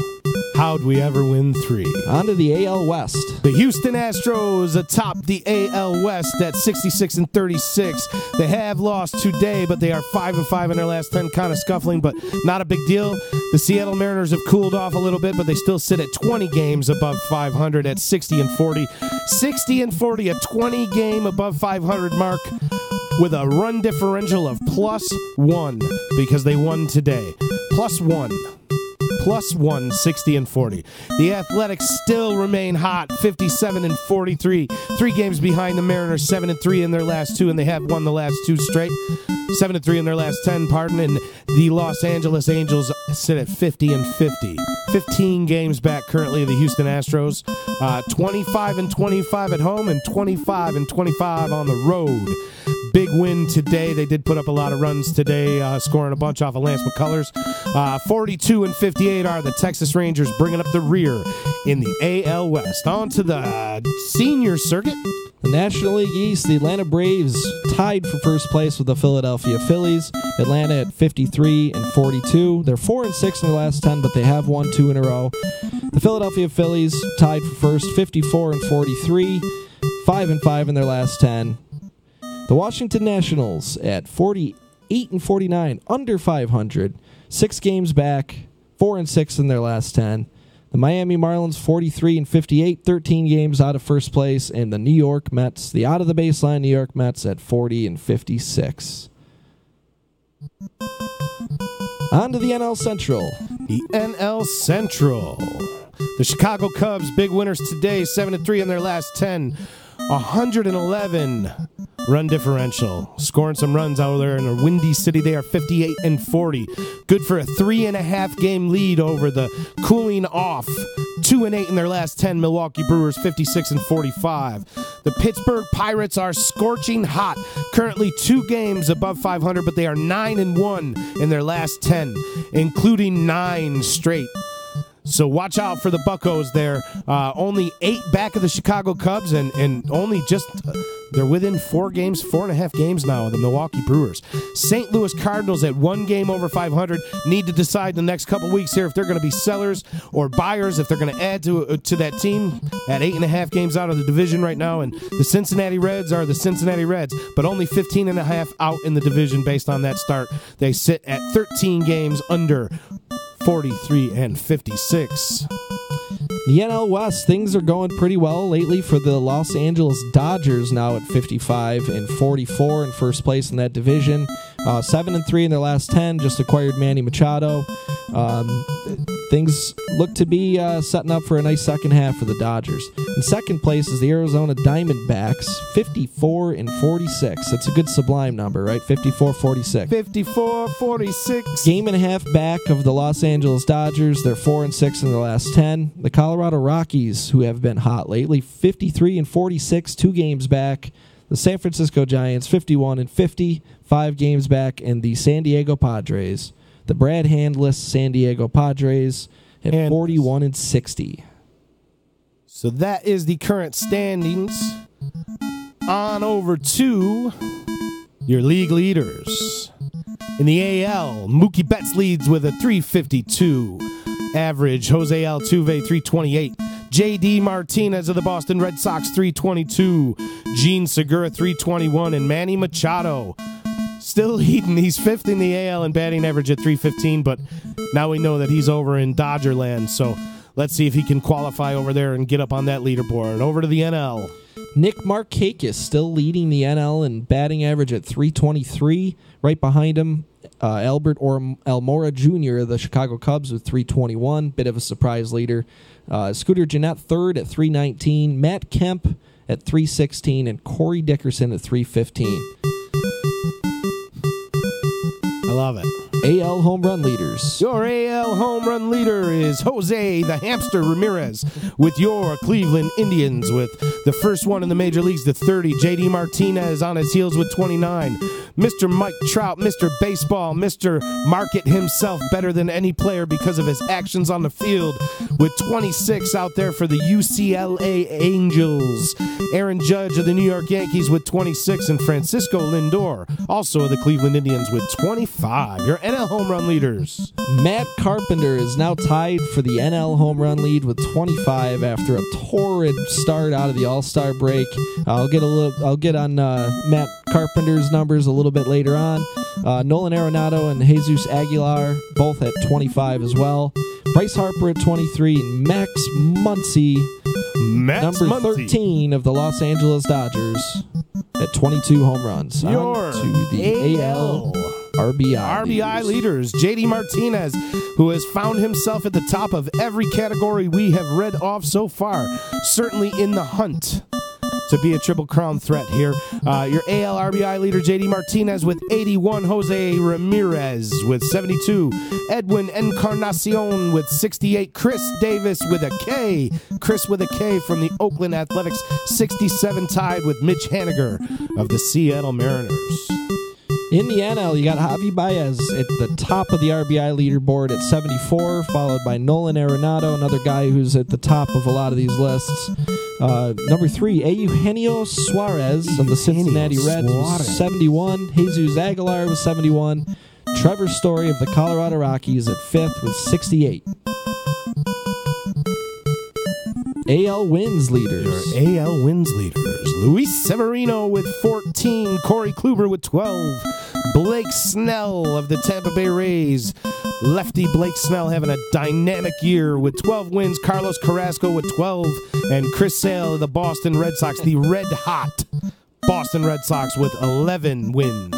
How'd we ever win 3? On to the AL West. The Houston Astros atop the AL West at 66-36. They have lost today, but they are 5-5 in their last 10, kind of scuffling, but not a big deal. The Seattle Mariners have cooled off a little bit, but they still sit at 20 games above 500 at 60-40. 60-40, a 20-game above 500 mark with a run differential of +1 because they won today. +1. +1, 60-40. The Athletics still remain hot, 57-43. 3 games behind the Mariners, 7-3 in their last 2, and they have won the last 2 straight. 7-3 in their last 10, pardon. And the Los Angeles Angels sit at 50-50. 15 games back currently of the Houston Astros. 25-25 at home and 25-25 on the road. Big win today. They did put up a lot of runs today, scoring a bunch off of Lance McCullers. 42-58 are the Texas Rangers, bringing up the rear in the AL West. On to the senior circuit. The National League East, the Atlanta Braves tied for first place with the Philadelphia Phillies. Atlanta at 53-42. They're 4-6 in their last 10, but they have won 2 in a row. The Philadelphia Phillies tied for first, 54-43, 5-5 in their last 10. The Washington Nationals at 48-49, under 500, 6 games back, 4-6 in their last 10. The Miami Marlins 43-58, 13 games out of first place, and the New York Mets, the out of the baseline New York Mets at 40-56. On to the NL Central. The NL Central. The Chicago Cubs, big winners today, 7-3 in their last 10. 111 run differential. Scoring some runs out there in a windy city. They are 58-40. Good for a 3.5 game lead over the cooling off 2-8 in their last 10 Milwaukee Brewers, 56-45. The Pittsburgh Pirates are scorching hot. Currently 2 games above 500, but they are 9-1 in their last 10, including 9 straight. So watch out for the Buccos there. Only 8 back of the Chicago Cubs, and only just they're within 4.5 games now of the Milwaukee Brewers. St. Louis Cardinals at 1 game over 500 need to decide the next couple weeks here if they're going to be sellers or buyers, if they're going to add to that team at 8.5 games out of the division right now. And the Cincinnati Reds are the Cincinnati Reds, but only 15.5 out in the division based on that start. They sit at 13 games under 43-56. The NL West, things are going pretty well lately for the Los Angeles Dodgers, now at 55-44 in first place in that division. 7-3 in their last 10, just acquired Manny Machado. Things look to be setting up for a nice second half for the Dodgers. In second place is the Arizona Diamondbacks, 54-46. That's a good Sublime number, right? 54-46. 54-46. Game and a half back of the Los Angeles Dodgers. They're 4-6 in their last 10. The Colorado Rockies, who have been hot lately, 53-46, 2 games back. The San Francisco Giants, 51-50, 5 games back. And the San Diego Padres, the Brad Handless San Diego Padres, at 41-60. So that is the current standings. On over to your league leaders. In the AL, Mookie Betts leads with a 352 average. Jose Altuve, 328. J.D. Martinez of the Boston Red Sox, 322. Gene Segura, 321. And Manny Machado still leading. He's 5th in the AL in batting average at 315, but now we know that he's over in Dodger land, so let's see if he can qualify over there and get up on that leaderboard. Over to the NL. Nick Markakis still leading the NL in batting average at 323. Right behind him, Albert Almora Jr. of the Chicago Cubs with 321. Bit of a surprise leader. Scooter Gennett third at 319. Matt Kemp at 316. And Corey Dickerson at 315. I love it. AL home run leaders. Your AL home run leader is Jose the Hamster Ramirez with your Cleveland Indians with the first one in the major leagues to 30. J.D. Martinez on his heels with 29. Mr. Mike Trout, Mr. Baseball, Mr. Market himself, better than any player because of his actions on the field, with 26 out there for the UCLA Angels. Aaron Judge of the New York Yankees with 26, and Francisco Lindor, also of the Cleveland Indians, with 25. Your NL home run leaders. Matt Carpenter is now tied for the NL home run lead with 25 after a torrid start out of the All-Star break. I'll get on Matt Carpenter's numbers a little bit later on. Nolan Arenado and Jesus Aguilar both at 25 as well. Bryce Harper at 23. Max Muncy, number 13 of the Los Angeles Dodgers, at 22 home runs. Your to the AL RBI leaders. J.D. Martinez, who has found himself at the top of every category we have read off so far, certainly in the hunt to be a Triple Crown threat here. Your AL RBI leader, J.D. Martinez, with 81. Jose Ramirez with 72. Edwin Encarnacion with 68. Chris Davis with a K. Chris with a K from the Oakland Athletics, 67, tied with Mitch Haniger of the Seattle Mariners. In the NL, you got Javi Baez at the top of the RBI leaderboard at 74, followed by Nolan Arenado, another guy who's at the top of a lot of these lists. Number 3, Eugenio Suarez of the Cincinnati Reds with 71. Jesus Aguilar with 71. Trevor Story of the Colorado Rockies at 5th with 68. AL wins leaders. Your AL wins leaders. Luis Severino with 14. Corey Kluber with 12. Blake Snell of the Tampa Bay Rays. Lefty Blake Snell having a dynamic year with 12 wins. Carlos Carrasco with 12. And Chris Sale of the Boston Red Sox, the red-hot Boston Red Sox, with 11 wins.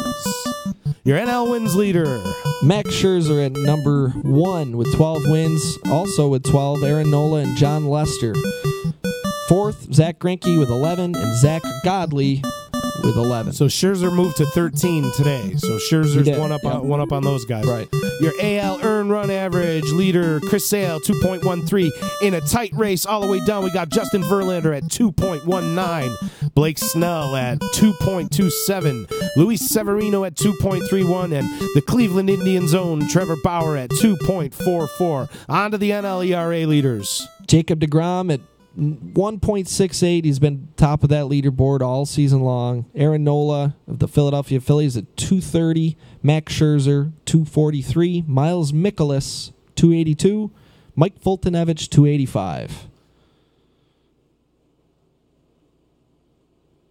Your NL wins leader. Max Scherzer at number 1 with 12 wins. Also with 12, Aaron Nola and John Lester. 4th, Zach Greinke with 11, and Zach Godley with 11. So Scherzer moved to 13 today. So Scherzer's did, one up on those guys. Right. Your AL earned run average leader, Chris Sale, 2.13. In a tight race all the way down, we got Justin Verlander at 2.19. Blake Snell at 2.27. Luis Severino at 2.31. And the Cleveland Indians' own Trevor Bauer at 2.44. On to the NL ERA leaders. Jacob deGrom at 1.68. He's been top of that leaderboard all season long. Aaron Nola of the Philadelphia Phillies at 230. Max Scherzer, 243. Miles Mikolas, 282. Mike Fultonevich, 285.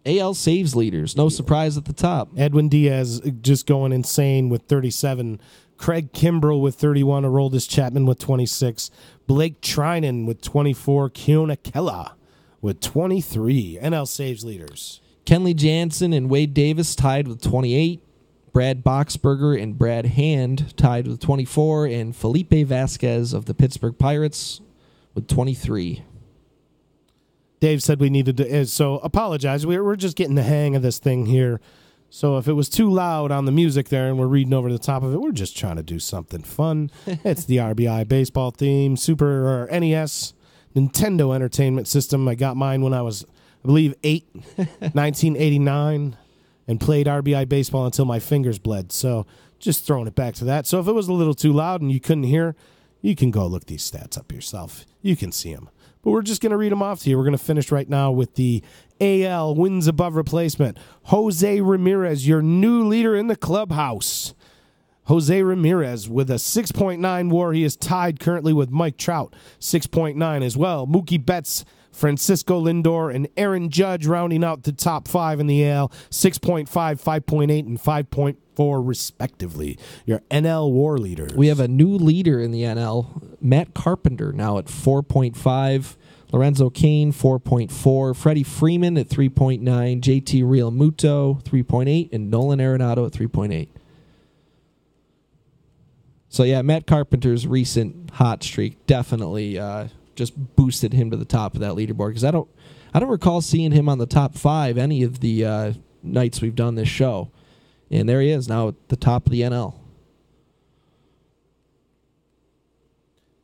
AL saves leaders. No surprise at the top. Edwin Diaz just going insane with 37. Craig Kimbrell with 31. Aroldis Chapman with 26. Blake Trinan with 24. Keona Kela with 23. NL saves leaders. Kenley Jansen and Wade Davis tied with 28. Brad Boxberger and Brad Hand tied with 24. And Felipe Vasquez of the Pittsburgh Pirates with 23. Dave said we needed to, so apologize. We're just getting the hang of this thing here. So if it was too loud on the music there and we're reading over the top of it, we're just trying to do something fun. It's the RBI baseball theme, Super or NES, Nintendo Entertainment System. I got mine when I was, I believe, 8, 1989, and played RBI baseball until my fingers bled. So just throwing it back to that. So if it was a little too loud and you couldn't hear, you can go look these stats up yourself. You can see them. But we're just going to read them off to you. We're going to finish right now with the AL wins above replacement. Jose Ramirez, your new leader in the clubhouse. Jose Ramirez with a 6.9 WAR. He is tied currently with Mike Trout, 6.9 as well. Mookie Betts, Francisco Lindor, and Aaron Judge rounding out the top 5 in the AL, 6.5, 5.8, and 5.4 respectively. Your NL WAR leaders. We have a new leader in the NL, Matt Carpenter, now at 4.5. Lorenzo Cain, 4.4. Freddie Freeman at 3.9. JT Realmuto, 3.8. And Nolan Arenado at 3.8. So, yeah, Matt Carpenter's recent hot streak definitely just boosted him to the top of that leaderboard. Because I don't recall seeing him on the top 5 any of the nights we've done this show. And there he is now at the top of the NL.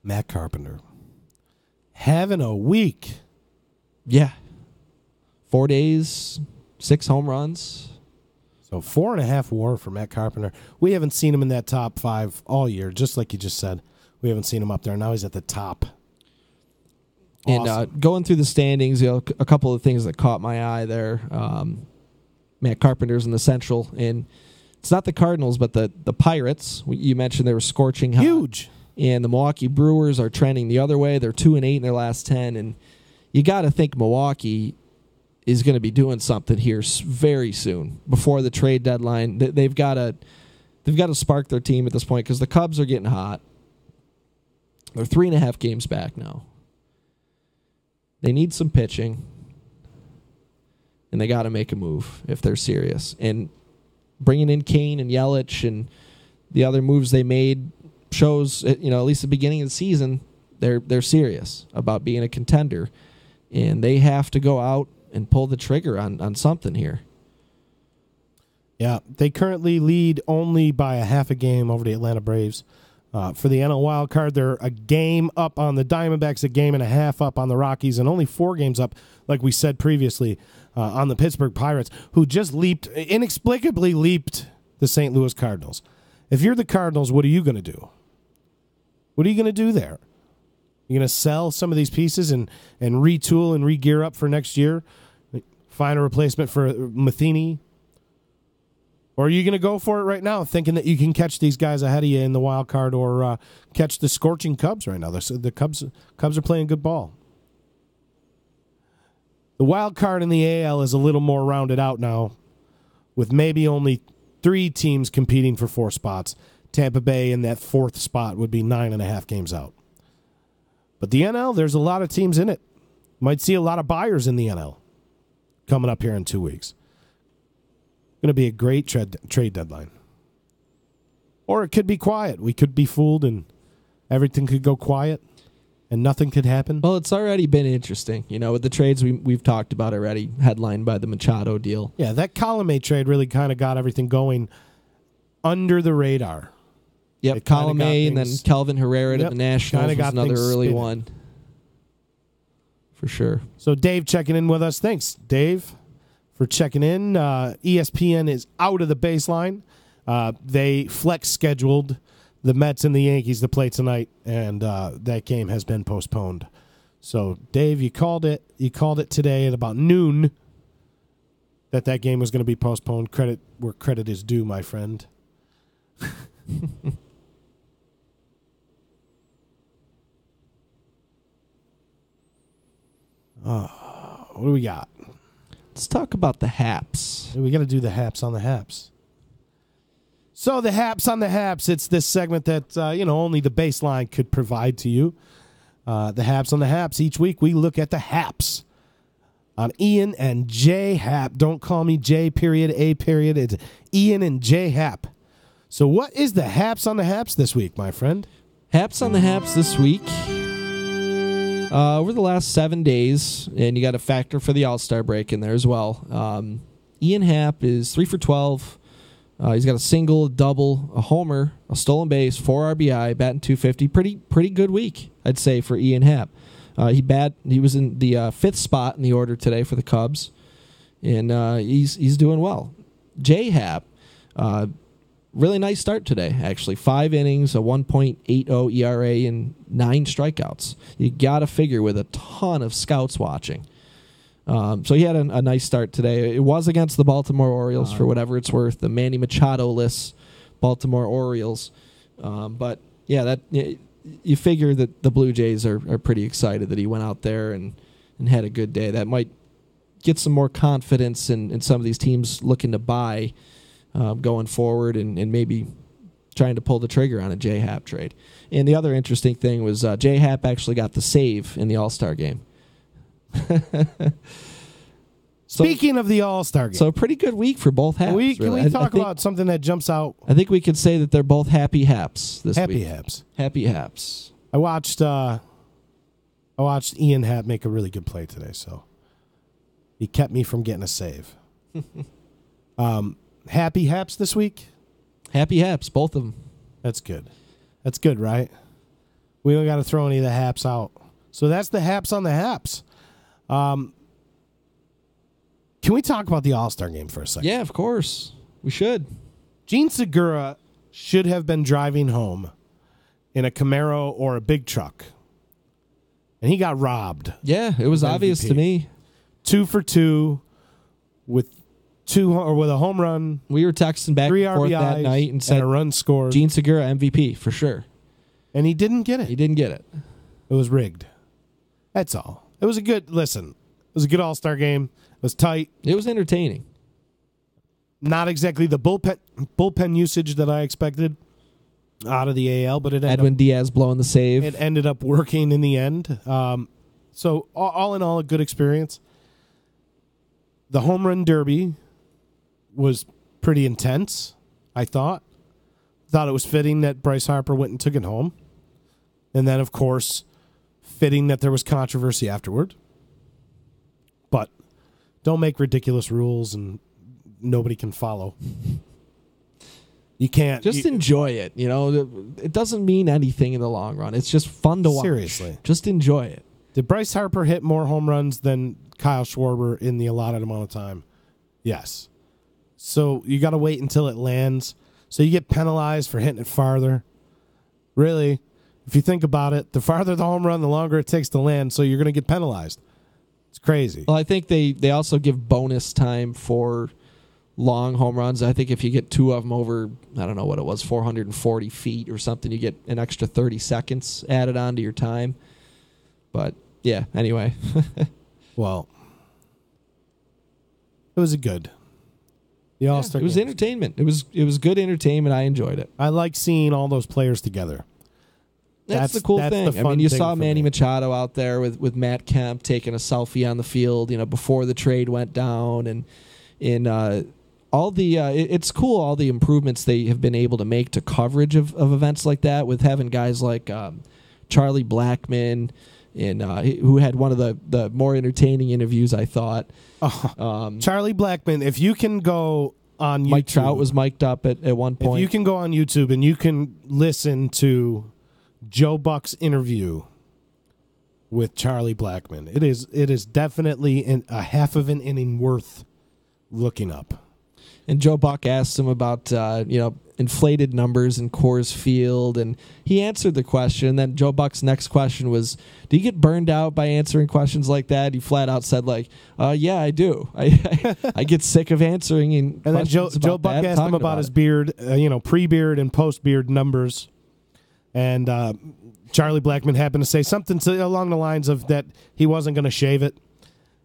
Matt Carpenter. Having a week. Yeah. 4 days, 6 home runs. So 4.5 WAR for Matt Carpenter. We haven't seen him in that top 5 all year, just like you just said. We haven't seen him up there. Now he's at the top. Awesome. And going through the standings, a couple of things that caught my eye there. Matt Carpenter's in the Central, and it's not the Cardinals, but the Pirates. You mentioned they were scorching hot. Huge. And the Milwaukee Brewers are trending the other way. They're 2-8 in their last 10, and you got to think Milwaukee is going to be doing something here very soon before the trade deadline. They've got to spark their team at this point because the Cubs are getting hot. They're 3.5 games back now. They need some pitching, and they got to make a move if they're serious. And bringing in Kane and Yelich and the other moves they made shows, at least the beginning of the season, they're serious about being a contender, and they have to go out and pull the trigger on something here. Yeah, they currently lead only by a half a game over the Atlanta Braves. For the NL wild card, they're a game up on the Diamondbacks, a game and a half up on the Rockies, and only 4 games up, like we said previously, on the Pittsburgh Pirates, who just inexplicably leaped the St. Louis Cardinals. If you're the Cardinals, what are you going to do? What are you going to do there? You're going to sell some of these pieces and retool and re-gear up for next year? Find a replacement for Matheny? Or are you going to go for it right now, thinking that you can catch these guys ahead of you in the wild card or catch the scorching Cubs right now? The Cubs are playing good ball. The wild card in the AL is a little more rounded out now, with maybe only 3 teams competing for 4 spots. Tampa Bay in that 4th spot would be 9.5 games out. But the NL, there's a lot of teams in it. Might see a lot of buyers in the NL coming up here in 2 weeks. Going to be a great trade deadline. Or it could be quiet. We could be fooled and everything could go quiet and nothing could happen? Well, it's already been interesting, with the trades we've talked about already, headlined by the Machado deal. Yeah, that Colomé trade really kind of got everything going under the radar. Yep, Colomé and then Kelvin Herrera to the Nationals was another early one. For sure. So Dave checking in with us. Thanks, Dave, for checking in. ESPN is out of the baseline. They flex scheduled the Mets and the Yankees to play tonight, and that game has been postponed. So, Dave, you called it. You called it today at about noon that game was going to be postponed. Credit where credit is due, my friend. What do we got? Let's talk about the Haps. We got to do the Haps on the Haps. So the Haps on the Haps, it's this segment that, only the baseline could provide to you. The Haps on the Haps. Each week we look at the Haps on Ian and J Hap. Don't call me J period, A period. It's Ian and J Hap. So what is the Haps on the Haps this week, my friend? Haps on the Haps this week. Over the last 7 days, and you got a factor for the All-Star break in there as well. Ian Happ is 3 for 12. He's got a single, a double, a homer, a stolen base, 4 RBI, batting .250. Pretty good week, I'd say, for Ian Happ. He was in the 5th spot in the order today for the Cubs, and he's doing well. J Happ, really nice start today, actually. 5 innings, a 1.80 ERA, and 9 strikeouts. You got to figure with a ton of scouts watching. So he had a nice start today. It was against the Baltimore Orioles, for whatever it's worth, the Manny Machado-less Baltimore Orioles. But, yeah, you figure that the Blue Jays are pretty excited that he went out there and had a good day. That might get some more confidence in some of these teams looking to buy going forward and maybe trying to pull the trigger on a J-Hap trade. And the other interesting thing was J-Hap actually got the save in the All-Star game. Speaking of the All-Star game. So a pretty good week for both Haps. Can we talk about something that jumps out? I think we could say that they're both happy Haps this week. Happy Haps. Happy Haps. I watched Ian Happ make a really good play today, so he kept me from getting a save. Happy Haps this week? Happy Haps, both of them. That's good. That's good, right? We don't got to throw any of the Haps out. So that's the Haps on the Haps. Can we talk about the All-Star game for a second? Yeah, of course. We should. Gene Segura should have been driving home in a Camaro or a big truck, and he got robbed. Yeah, it was obvious to me. 2 for 2 with a home run. We were texting back 3 and forth RBIs that night and said a run scored. Gene Segura MVP for sure. And he didn't get it. He didn't get it. It was rigged. That's all. It was a good All-Star game. It was tight. It was entertaining. Not exactly the bullpen usage that I expected out of the AL, but it Edwin Diaz blowing the save. It ended up working in the end. So all in all, a good experience. The home run derby was pretty intense, I thought. Thought it was fitting that Bryce Harper went and took it home. And then, of course, fitting that there was controversy afterward. But don't make ridiculous rules and nobody can follow. You can't. Just enjoy it. It doesn't mean anything in the long run. It's just fun to watch. Seriously. Just enjoy it. Did Bryce Harper hit more home runs than Kyle Schwarber in the allotted amount of time? Yes. So you got to wait until it lands. So you get penalized for hitting it farther. Really, if you think about it, the farther the home run, the longer it takes to land, so you're going to get penalized. It's crazy. Well, I think they also give bonus time for long home runs. I think if you get 2 of them over, I don't know what it was, 440 feet or something, you get an extra 30 seconds added on to your time. But, yeah, anyway. Well, it was the All-Star it was game. entertainment. It was good entertainment. I enjoyed it. I like seeing all those players together. That's the cool thing. The fun you thing saw for Manny me. Machado out there with Matt Kemp taking a selfie on the field, before the trade went down, and all the it's cool all the improvements they have been able to make to coverage of events like that, with having guys like Charlie Blackmon, and who had one of the more entertaining interviews, I thought. Charlie Blackmon, if you can go on YouTube. Mike Trout was mic'd up at one point. If you can go on YouTube and you can listen to Joe Buck's interview with Charlie Blackmon, it is definitely a half of an inning worth looking up. And Joe Buck asked him about inflated numbers in Coors Field, and he answered the question. And then Joe Buck's next question was, "Do you get burned out by answering questions like that?" He flat out said, "Yeah, I do. I get sick of answering." And then Joe Buck asked him about his beard, pre-beard and post-beard numbers, and Charlie Blackmon happened to say something along the lines of that he wasn't going to shave it,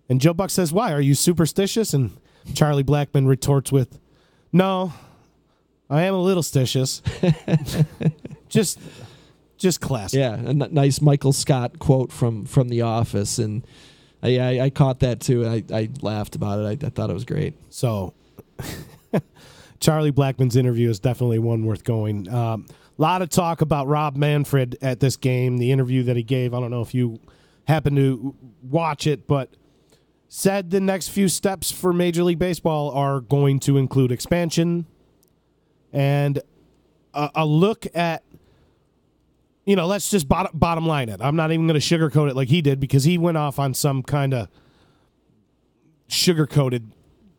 and Joe Buck says, "Why? Are you superstitious?" And Charlie Blackmon retorts with, "No, I am a little stitious." just classic. Yeah, a nice Michael Scott quote from The Office, and I caught that too. I laughed about it. I thought it was great. So, Charlie Blackmon's interview is definitely one worth going. A lot of talk about Rob Manfred at this game, the interview that he gave. I don't know if you happen to watch it, but said the next few steps for Major League Baseball are going to include expansion and a look at, let's just bottom line it. I'm not even going to sugarcoat it like he did, because he went off on some kind of sugar-coated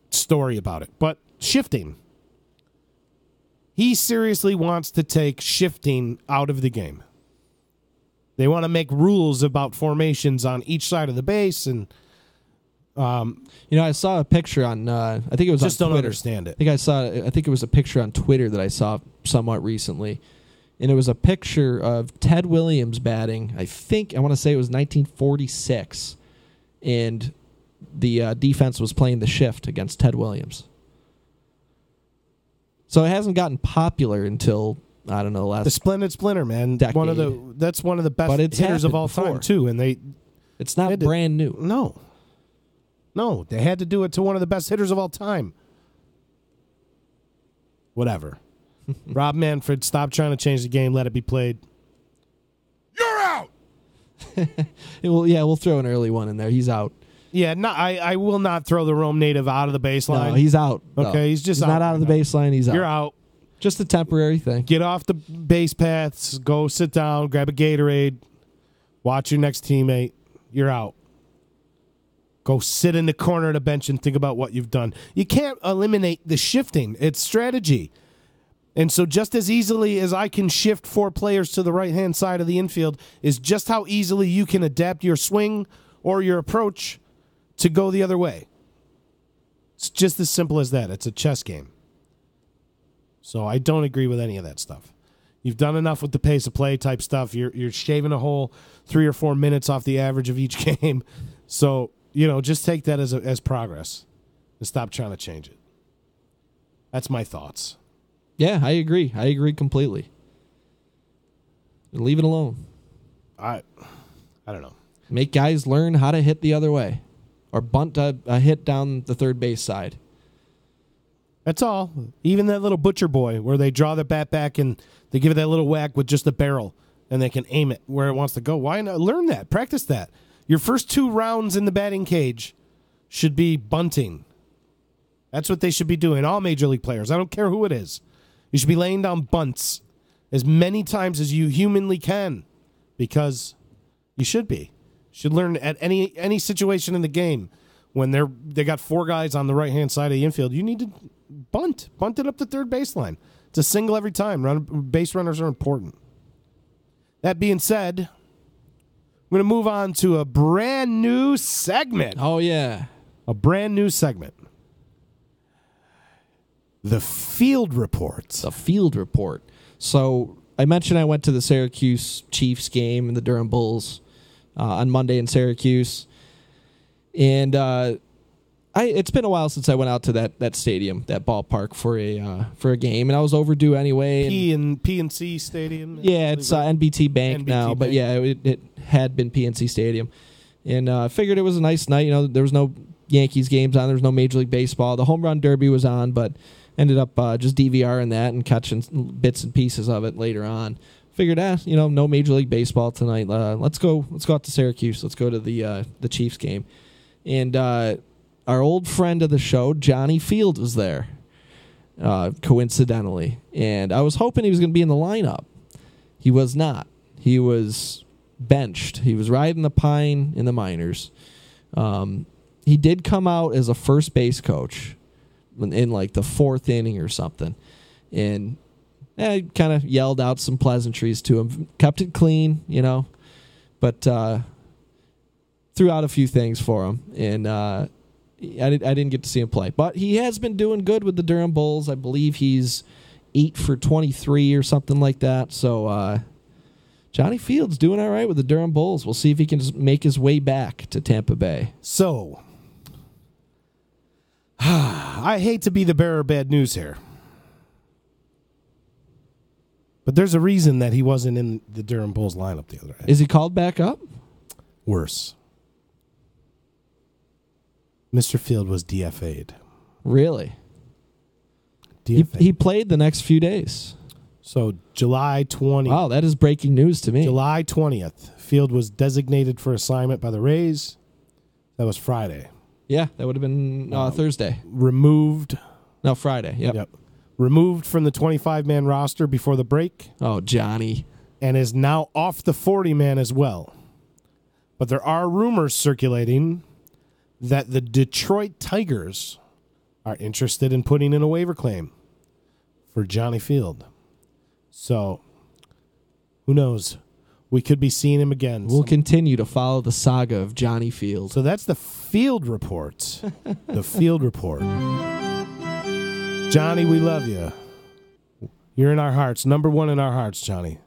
story about it. But shifting. He seriously wants to take shifting out of the game. They want to make rules about formations on each side of the base, and I saw a picture on. I think it was just on don't Twitter. Understand it. I think it was a picture on Twitter that I saw somewhat recently, and it was a picture of Ted Williams batting. I want to say it was 1946, and the defense was playing the shift against Ted Williams. So it hasn't gotten popular until, I don't know, the Splendid Splinter, man. Decade. That's one of the best hitters of all time too, and it's not brand new. No, they had to do it to one of the best hitters of all time. Whatever. Rob Manfred, stop trying to change the game. Let it be played. You're out. We'll throw an early one in there. He's out. Yeah, no, I will not throw the Rome native out of the baseline. No, he's out. Okay, no. he's not out of the baseline. He's out. You're out. Just a temporary thing. Get off the base paths. Go sit down. Grab a Gatorade. Watch your next teammate. You're out. Go sit in the corner of the bench and think about what you've done. You can't eliminate the shifting. It's strategy. And so just as easily as I can shift 4 players to the right-hand side of the infield is just how easily you can adapt your swing or your approach to go the other way. It's just as simple as that. It's a chess game. So I don't agree with any of that stuff. You've done enough with the pace of play type stuff. You're shaving a whole 3 or 4 minutes off the average of each game. So, just take that as progress and stop trying to change it. That's my thoughts. Yeah, I agree. I agree completely. Leave it alone. I don't know. Make guys learn how to hit the other way or bunt a hit down the third base side. That's all. Even that little butcher boy where they draw the bat back and they give it that little whack with just the barrel and they can aim it where it wants to go. Why not learn that? Practice that. Your first 2 rounds in the batting cage should be bunting. That's what they should be doing. All Major League players. I don't care who it is. You should be laying down bunts as many times as you humanly can, because you should be. You should learn at any situation in the game when they got 4 guys on the right-hand side of the infield. You need to bunt it up the third baseline. It's a single every time. Base runners are important. That being said, we're going to move on to a brand new segment. Oh, yeah. A brand new segment. The Field Reports. The Field Report. So I mentioned I went to the Syracuse Chiefs game and the Durham Bulls on Monday in Syracuse. And it's been a while since I went out to that stadium, that ballpark for a game, and I was overdue anyway. PNC Stadium. Yeah, it's NBT Bank now, Bank. but yeah, it had been PNC Stadium, and I figured it was a nice night. There was no Yankees games on, there was no Major League Baseball. The Home Run Derby was on, but ended up just DVRing that and catching bits and pieces of it later on. figured, no Major League Baseball tonight. Let's go out to Syracuse. Let's go to the Chiefs game. And our old friend of the show, Johnny Field, was there, coincidentally. And I was hoping he was going to be in the lineup. He was not. He was benched. He was riding the pine in the minors. He did come out as a first base coach in like the 4th inning or something. And I kind of yelled out some pleasantries to him. Kept it clean, but threw out a few things for him. And I didn't get to see him play. But he has been doing good with the Durham Bulls. I believe he's 8 for 23 or something like that. So Johnny Field's doing all right with the Durham Bulls. We'll see if he can just make his way back to Tampa Bay. So, I hate to be the bearer of bad news here. But there's a reason that he wasn't in the Durham Bulls lineup the other day. Is he called back up? Worse. Mr. Field was DFA'd. Really? DFA'd. He played the next few days. So July 20th. Wow, that is breaking news to me. July 20th. Field was designated for assignment by the Rays. That was Friday. Yeah, that would have been Thursday. Removed. No, Friday. Yep. Removed from the 25-man roster before the break. Oh, Johnny. And is now off the 40-man as well. But there are rumors circulating that the Detroit Tigers are interested in putting in a waiver claim for Johnny Field. So, who knows? We could be seeing him again. We'll continue to follow the saga of Johnny Field. So that's the Field Report. The Field Report. Johnny, we love you. You're in our hearts. Number 1 in our hearts, Johnny.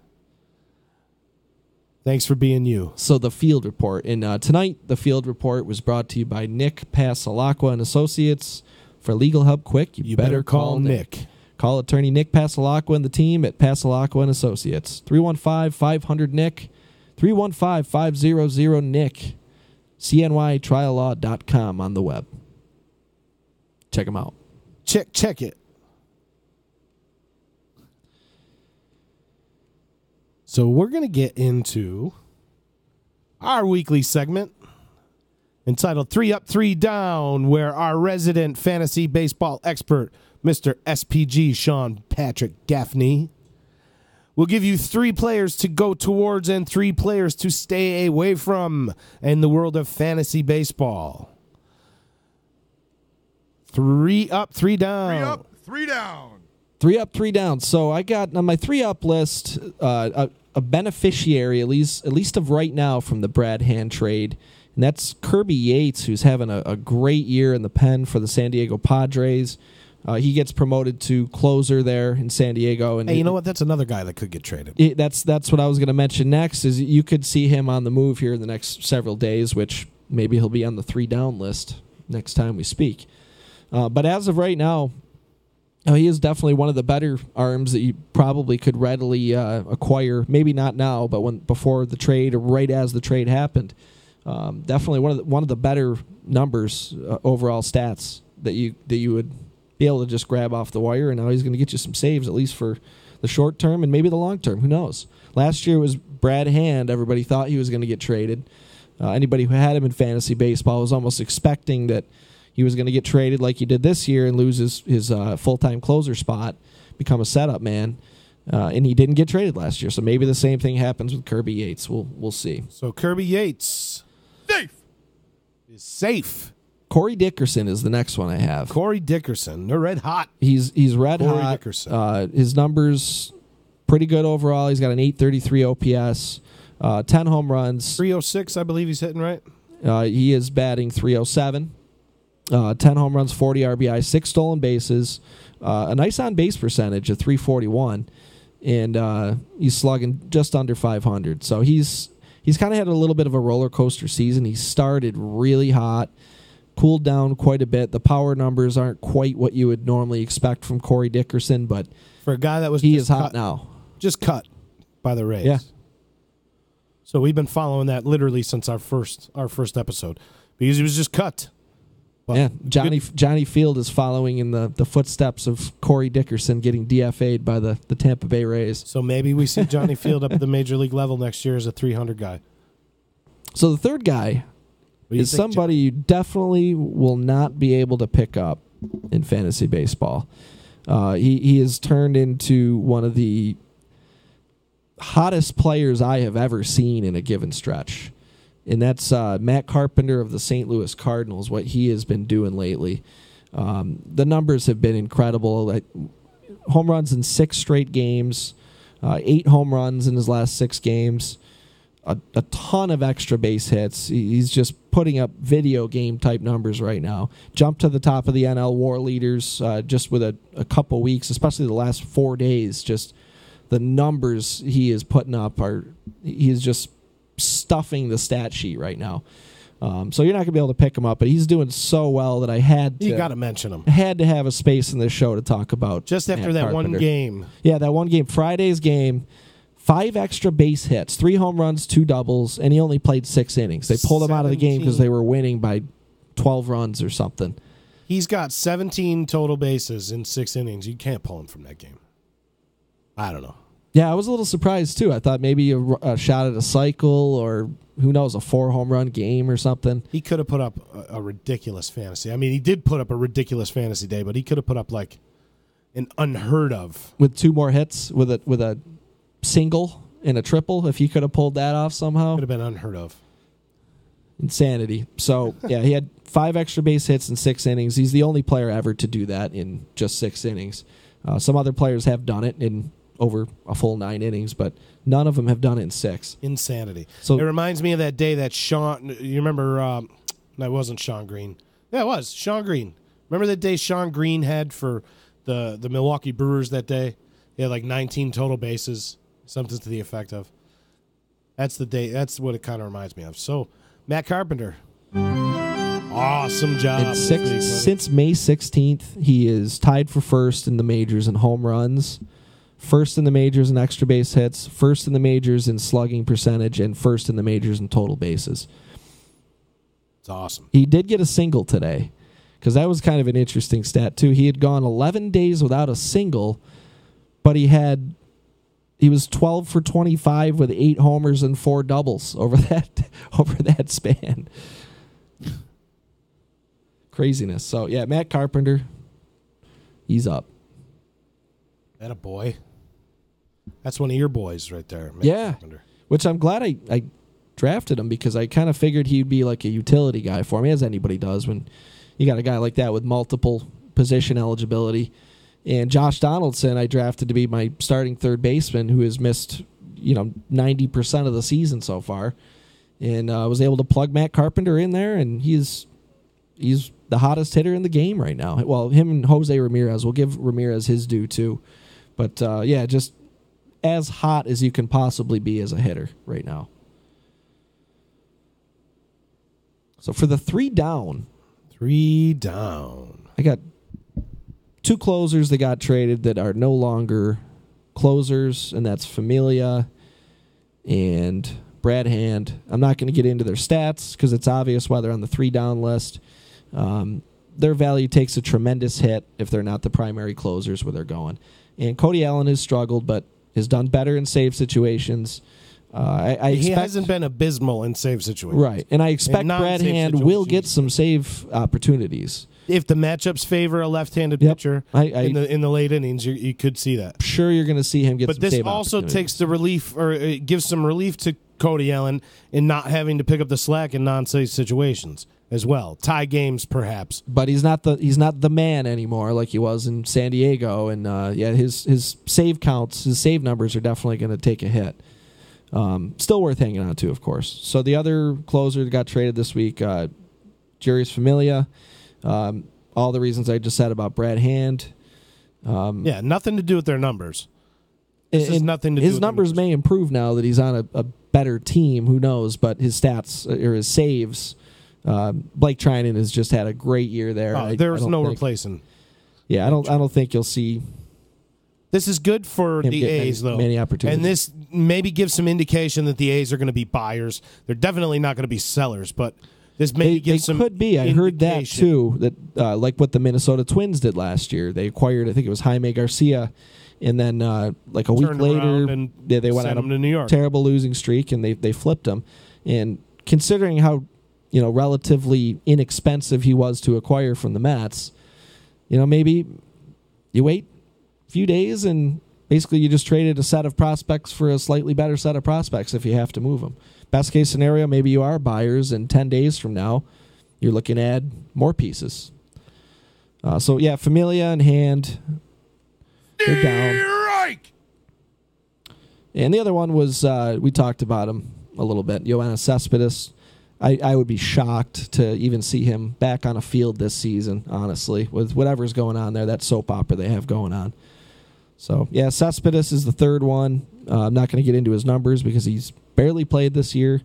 Thanks for being you. So the Field Report. And tonight, the Field Report was brought to you by Nick Pasalacqua and Associates. For legal help quick, you better call Nick. Call attorney Nick Pasalacqua and the team at Pasalacqua and Associates. 315-500-NICK. 315-500-NICK. CNYTriallaw.com on the web. Check them out. Check it. So we're going to get into our weekly segment entitled 3 Up, 3 Down, where our resident fantasy baseball expert, Mr. SPG Sean Patrick Gaffney, will give you 3 players to go towards and 3 players to stay away from in the world of fantasy baseball. 3 up, 3 down. 3 up, 3 down. 3 up, 3 down. So I got on my 3 up list a beneficiary, at least of right now, from the Brad Hand trade. And that's Kirby Yates, who's having a great year in the pen for the San Diego Padres. He gets promoted to closer there in San Diego. And hey, you know what? That's another guy that could get traded. That's what I was going to mention next, is you could see him on the move here in the next several days, which maybe he'll be on the 3 down list next time we speak. But as of right now, he is definitely one of the better arms that you probably could readily acquire. Maybe not now, but before the trade or right as the trade happened. Definitely one of the better numbers, overall stats that you would be able to just grab off the wire. And now he's going to get you some saves, at least for the short term and maybe the long term. Who knows? Last year was Brad Hand. Everybody thought he was going to get traded. Anybody who had him in fantasy baseball was almost expecting that he was going to get traded like he did this year and lose his full-time closer spot, become a setup man, and he didn't get traded last year. So maybe the same thing happens with Kirby Yates. We'll see. So Kirby Yates is safe. Corey Dickerson is the next one I have. Corey Dickerson, they're red hot. He's red Corey hot. Dickerson. His numbers pretty good overall. He's got an 833 OPS, 10 home runs, 306, I believe he's hitting, right? He is batting 307. 10 home runs, 40 RBI, 6 stolen bases, a nice on-base percentage of 341, and he's slugging just under 500. So he's kind of had a little bit of a roller coaster season. He started really hot, cooled down quite a bit. The power numbers aren't quite what you would normally expect from Corey Dickerson, but for a guy that was he is hot now. Just cut by the Rays. Yeah. So we've been following that literally since our first episode, because he was just cut. But yeah, Johnny Field is following in the footsteps of Corey Dickerson getting DFA'd by the Tampa Bay Rays. So maybe we see Johnny Field up at the major league level next year as a 300 guy. So the third guy is somebody you definitely will not be able to pick up in fantasy baseball. He has turned into one of the hottest players I have ever seen in a given stretch. And that's Matt Carpenter of the St. Louis Cardinals, what he has been doing lately. The numbers have been incredible. Home runs in 6 straight games, 8 home runs in his last 6 games, a ton of extra base hits. He's just putting up video game type numbers right now. Jumped to the top of the NL WAR leaders just with a couple weeks, especially the last 4 days. Just the numbers he is putting up he is just stuffing the stat sheet right now. So you're not going to be able to pick him up, but he's doing so well that I had to. You got to mention him. Had to have a space in this show to talk about. Just after that Carpenter. one game. Yeah, that one game, Friday's game, 5 extra base hits, 3 home runs, 2 doubles, and he only played 6 innings. They pulled him out of the game because they were winning by 12 runs or something. He's got 17 total bases in 6 innings. You can't pull him from that game. I don't know. Yeah, I was a little surprised, too. I thought maybe a shot at a cycle or, who knows, a 4-home-run game or something. He could have put up a ridiculous fantasy. I mean, he did put up a ridiculous fantasy day, but he could have put up, like, an unheard of. With 2 more hits, with a single and a triple, if he could have pulled that off somehow. Could have been unheard of. Insanity. So, yeah, he had 5 extra base hits in 6 innings. He's the only player ever to do that in just 6 innings. Some other players have done it in over a full 9 innings, but none of them have done it in 6. Insanity. So it reminds me of that day that Sean, you remember, that wasn't Sean Green. Yeah, it was Sean Green. Remember that day Sean Green had for the Milwaukee Brewers that day? He had like 19 total bases, something to the effect of. That's the day. That's what it kind of reminds me of. So, Matt Carpenter. Awesome job. Since May 16th, he is tied for first in the majors in home runs, first in the majors in extra base hits, first in the majors in slugging percentage, and first in the majors in total bases. It's awesome. He did get a single today, because that was kind of an interesting stat, too. He had gone 11 days without a single, but he was 12 for 25 with 8 homers and 4 doubles over that span. Craziness. So, yeah, Matt Carpenter, he's up. That a boy. That's one of your boys right there, Matt Carpenter. Which I'm glad I drafted him because I kind of figured he'd be like a utility guy for me, as anybody does when you got a guy like that with multiple position eligibility. And Josh Donaldson I drafted to be my starting third baseman who has missed 90% of the season so far. And I was able to plug Matt Carpenter in there, and he's the hottest hitter in the game right now. Well, him and Jose Ramirez. We'll give Ramirez his due, too. But, just as hot as you can possibly be as a hitter right now. So for the 3 down. I got 2 closers that got traded that are no longer closers, and that's Familia and Brad Hand. I'm not going to get into their stats because it's obvious why they're on the 3 down list. Their value takes a tremendous hit if they're not the primary closers where they're going. And Cody Allen has struggled, but has done better in save situations. He hasn't been abysmal in save situations. Right, and I expect Brad Hand will get some save opportunities. If the matchups favor a left-handed pitcher in the late innings, you could see that. Sure, you're going to see him get some save opportunities. But this also takes the relief, or it gives some relief to Cody Allen in not having to pick up the slack in non-save situations as well. Tie games, perhaps. But he's not the man anymore like he was in San Diego, and his save counts, his save numbers are definitely going to take a hit. Still worth hanging on to, of course. So the other closer that got traded this week, Jurius Familia. All the reasons I just said about Brad Hand. Nothing to do with their numbers. His numbers may improve now that he's on a better team. Who knows? But his stats or his saves. Blake Trinan has just had a great year there. There's no replacing. Yeah, I don't think you'll see. This is good for the A's, though. Many opportunities. And this maybe gives some indication that the A's are going to be buyers. They're definitely not going to be sellers, but This may They could be. I heard that too. That like what the Minnesota Twins did last year. They acquired, I think it was Jaime Garcia, and then like a week later, they went on to New York. Terrible losing streak, and they flipped him. And considering how relatively inexpensive he was to acquire from the Mets, maybe you wait a few days and basically you just traded a set of prospects for a slightly better set of prospects if you have to move them. Best case scenario, maybe you are buyers, and 10 days from now, you're looking to add more pieces. So, yeah, Familia and Hand, they're down. And the other one was, we talked about him a little bit, Yoenis Cespedes. I would be shocked to even see him back on a field this season, honestly, with whatever's going on there, that soap opera they have going on. So, yeah, Cespedes is the third one. I'm not going to get into his numbers because he's barely played this year.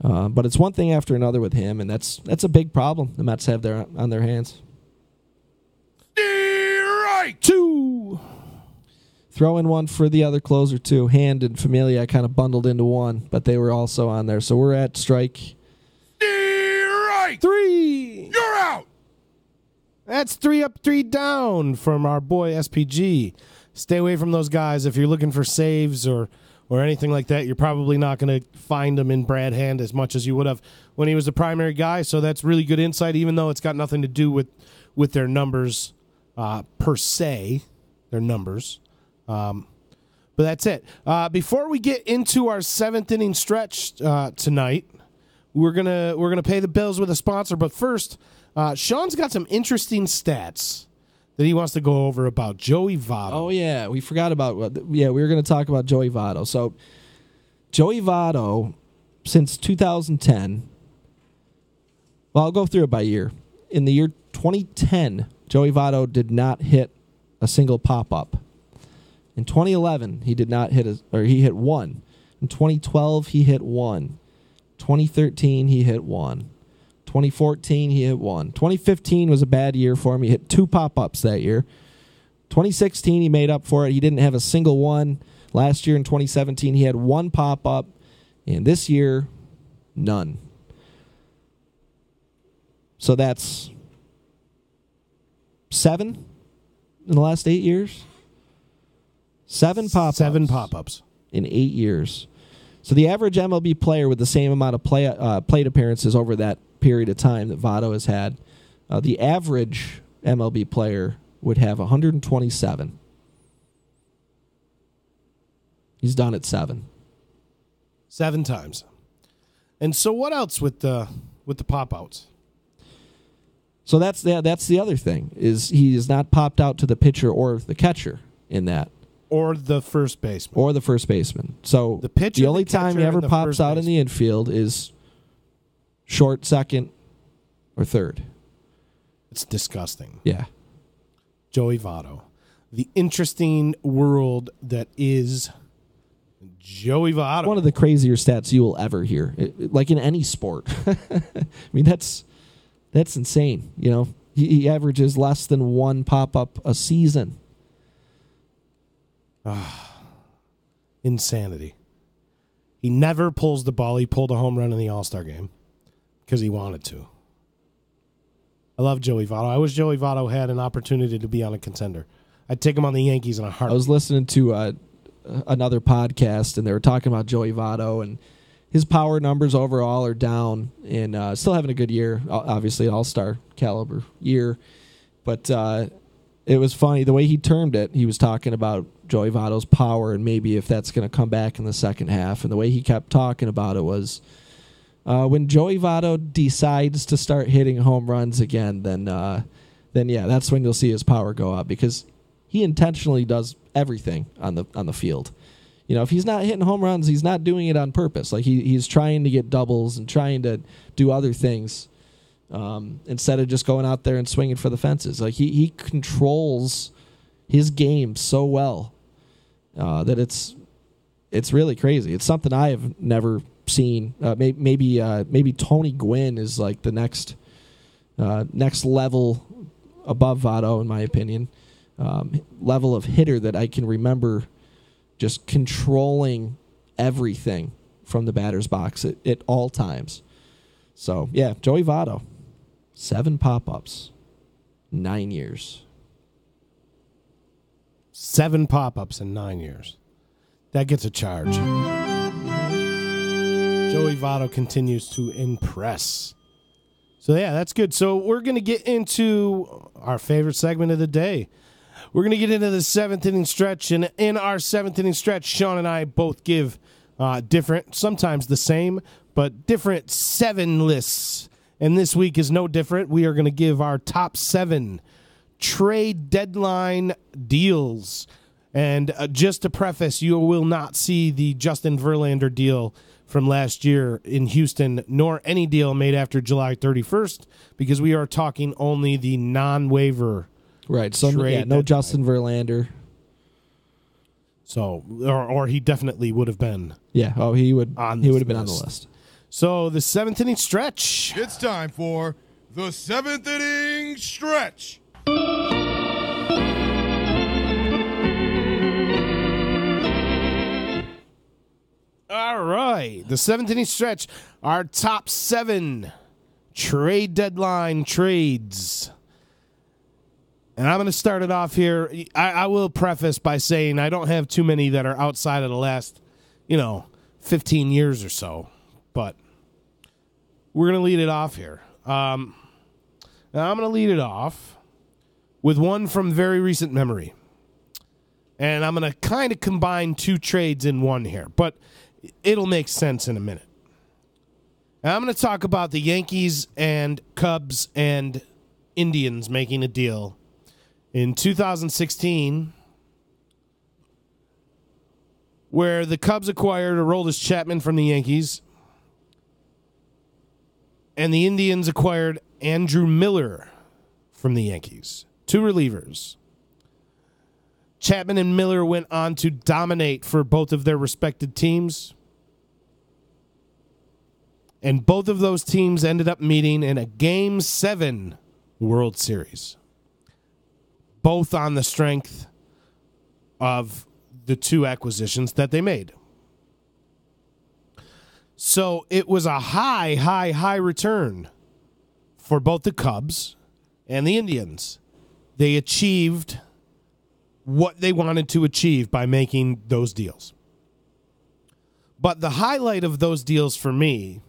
But it's one thing after another with him, and that's a big problem the Mets have on their hands. Two. Throw in one for the other closer, too. Hand and Familia I kind of bundled into one, but they were also on there. So we're at strike. Three. You're out. That's 3 up, 3 down from our boy SPG. Stay away from those guys if you're looking for saves or anything like that. You're probably not going to find them in Brad Hand as much as you would have when he was the primary guy. So that's really good insight, even though it's got nothing to do with their numbers per se, their numbers. But that's it. Before we get into our 7th inning stretch tonight, we're gonna pay the bills with a sponsor. But first, Sean's got some interesting stats that he wants to go over about Joey Votto. Oh, yeah. We forgot about we were going to talk about Joey Votto. So, Joey Votto, since 2010, well, I'll go through it by year. In the year 2010, Joey Votto did not hit a single pop-up. In 2011, he did not hit he hit one. In 2012, he hit one. 2013, he hit one. 2014, he hit one. 2015 was a bad year for him. He hit 2 pop-ups that year. 2016, he made up for it. He didn't have a single one. Last year in 2017, he had 1 pop-up. And this year, none. So that's 7 in the last 8 years. 7 pop-ups. 7 pop-ups. In 8 years. So the average MLB player with the same amount of plate appearances over that period of time that Votto has had, the average MLB player would have 127. He's done it 7. 7 times. And so what else with the pop-outs? So that's the other thing, is he has not popped out to the pitcher or the catcher in that. Or the first baseman. So the pitcher, the only time he ever pops out in the infield is short, second, or third. It's disgusting. Yeah. Joey Votto. The interesting world that is Joey Votto. One of the crazier stats you will ever hear, like in any sport. I mean, that's insane. He averages less than 1 pop-up a season. Insanity. He never pulls the ball. He pulled a home run in the All-Star game because he wanted to. I love Joey Votto. I wish Joey Votto had an opportunity to be on a contender. I'd take him on the Yankees in a heartbeat. I was listening to another podcast, and they were talking about Joey Votto, and his power numbers overall are down, and still having a good year, obviously an all-star caliber year. But it was funny, the way he termed it, he was talking about Joey Votto's power and maybe if that's going to come back in the second half. And the way he kept talking about it was, when Joey Votto decides to start hitting home runs again, then yeah, that's when you'll see his power go up, because he intentionally does everything on the field. If he's not hitting home runs, he's not doing it on purpose. Like he's trying to get doubles and trying to do other things instead of just going out there and swinging for the fences. Like he controls his game so well that it's really crazy. It's something I have never seen. Maybe Tony Gwynn is like the next level above Votto, in my opinion. Level of hitter that I can remember just controlling everything from the batter's box at all times. So, yeah, Joey Votto, 7 pop-ups, 9 years. 7 pop-ups in 9 years. That gets a charge. Joey Votto continues to impress. So, yeah, that's good. So we're going to get into our favorite segment of the day. We're going to get into the 7th inning stretch. And in our 7th inning stretch, Sean and I both give different, sometimes the same, but different 7 lists. And this week is no different. We are going to give our top 7 trade deadline deals. And just to preface, you will not see the Justin Verlander deal from last year in Houston, nor any deal made after July 31st, because we are talking only the non-waiver. Right. So no Justin Verlander. So, or he definitely would have been. Yeah. Oh, he would have been on the list. So the 7th inning stretch. It's time for the 7th inning stretch. All right, the 7th inning stretch. Our top 7 trade deadline trades. And I'm going to start it off here. I will preface by saying I don't have too many that are outside of the last, 15 years or so. But we're going to lead it off here. And I'm going to lead it off with one from very recent memory. And I'm going to kind of combine 2 trades in one here. But it'll make sense in a minute. And I'm going to talk about the Yankees and Cubs and Indians making a deal in 2016, where the Cubs acquired Aroldis Chapman from the Yankees, and the Indians acquired Andrew Miller from the Yankees. 2 relievers. Chapman and Miller went on to dominate for both of their respected teams, and both of those teams ended up meeting in a Game 7 World Series. Both on the strength of the 2 acquisitions that they made. So it was a high return for both the Cubs and the Indians. They achieved what they wanted to achieve by making those deals. But the highlight of those deals for me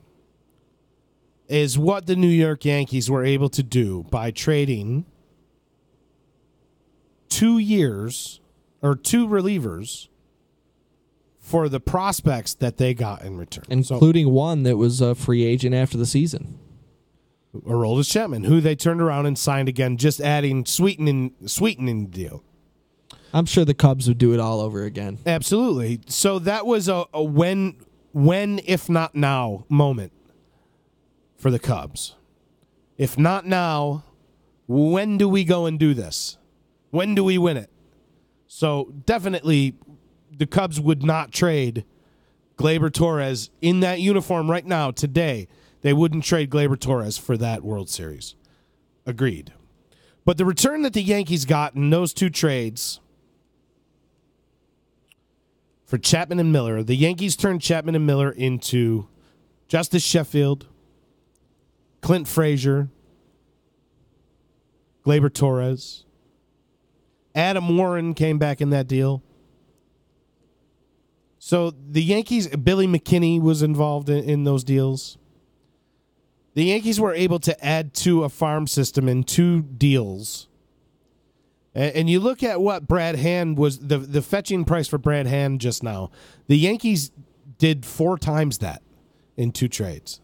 is what the New York Yankees were able to do by trading 2 years or 2 relievers for the prospects that they got in return. Including one that was a free agent after the season. Aroldis Chapman, who they turned around and signed again, just adding sweetening the deal. I'm sure the Cubs would do it all over again. Absolutely. So that was a when if not now moment for the Cubs. If not now, when do we go and do this? When do we win it? So definitely the Cubs would not trade Gleyber Torres in that uniform right now, today. They wouldn't trade Gleyber Torres for that World Series. Agreed. But the return that the Yankees got in those 2 trades for Chapman and Miller, the Yankees turned Chapman and Miller into Justice Sheffield, Clint Frazier, Gleyber Torres. Adam Warren came back in that deal. So the Yankees, Billy McKinney was involved in those deals. The Yankees were able to add to a farm system in 2 deals. And you look at what Brad Hand was, the fetching price for Brad Hand just now. The Yankees did 4 times that in 2 trades.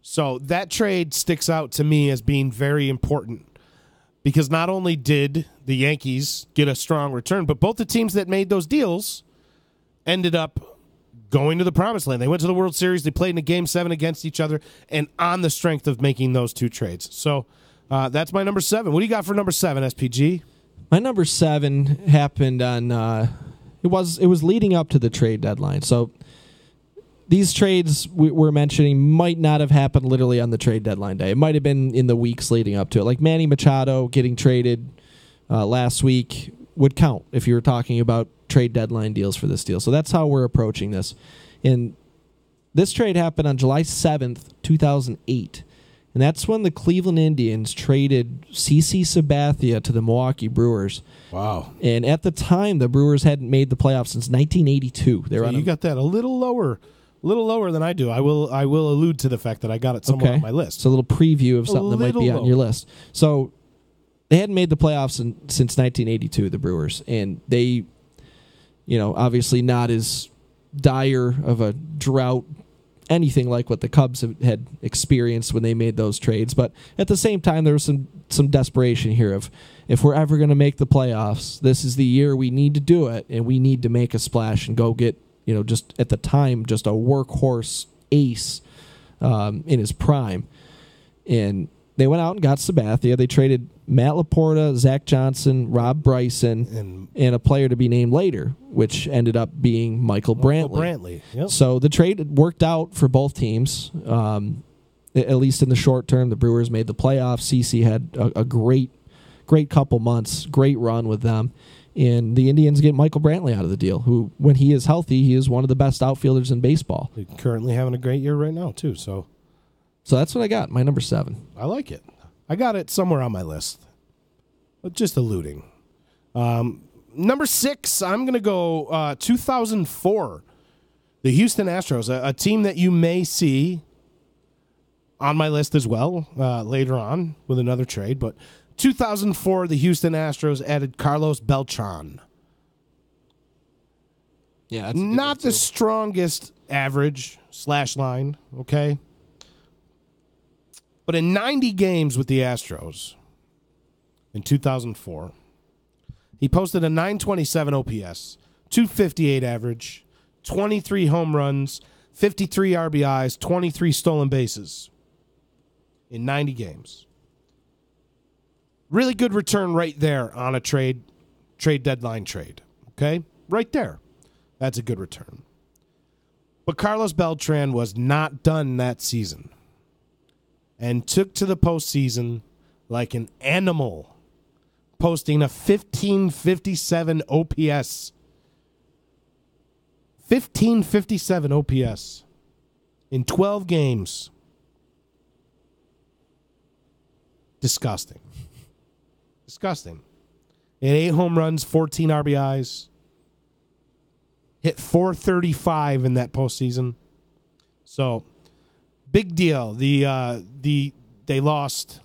So that trade sticks out to me as being very important. Because not only did the Yankees get a strong return, but both the teams that made those deals ended up going to the promised land. They went to the World Series. They played in a Game 7 against each other, and on the strength of making those 2 trades. So that's my number 7. What do you got for number 7, SPG? My number 7 happened on it was leading up to the trade deadline. So these trades we're mentioning might not have happened literally on the trade deadline day. It might have been in the weeks leading up to it. Like Manny Machado getting traded last week would count if you were talking about trade deadline deals for this deal. So that's how we're approaching this. And this trade happened on July 7th, 2008. And that's when the Cleveland Indians traded CC Sabathia to the Milwaukee Brewers. Wow. And at the time, the Brewers hadn't made the playoffs since 1982. They were So you got that a little lower than I do. I will allude to the fact that I got it somewhere on my list. It's a little preview of something that might be on your list. So they hadn't made the playoffs since 1982, the Brewers. And they, obviously not as dire of a drought, anything like what the Cubs had experienced when they made those trades. But at the same time, there was some desperation here of, if we're ever going to make the playoffs, this is the year we need to do it, and we need to make a splash and go get, just at the time, just a workhorse ace in his prime. And they went out and got Sabathia. They traded Matt Laporta, Zach Johnson, Rob Bryson, and a player to be named later, which ended up being Michael Brantley. Yep. So the trade worked out for both teams, at least in the short term. The Brewers made the playoffs. CC had a great couple months, great run with them. And the Indians get Michael Brantley out of the deal, who, when he is healthy, he is one of the best outfilders in baseball. He's currently having a great year right now, too. So that's what I got, my number 7. I like it. I got it somewhere on my list, but just alluding. Number 6, I'm going to go 2004. The Houston Astros, a team that you may see on my list as well later on with another trade, but 2004, the Houston Astros added Carlos Beltran. Yeah, that's not the strongest average /line, okay? But in 90 games with the Astros in 2004, he posted a 927 OPS, 258 average, 23 home runs, 53 RBIs, 23 stolen bases in 90 games. Really good return right there on a trade deadline trade. Okay? Right there. That's a good return. But Carlos Beltran was not done that season and took to the postseason like an animal, posting a 1557 OPS. 1557 OPS in 12 games. Disgusting. He had 8 home runs, 14 RBIs. Hit .435 in that postseason. So, big deal. They lost.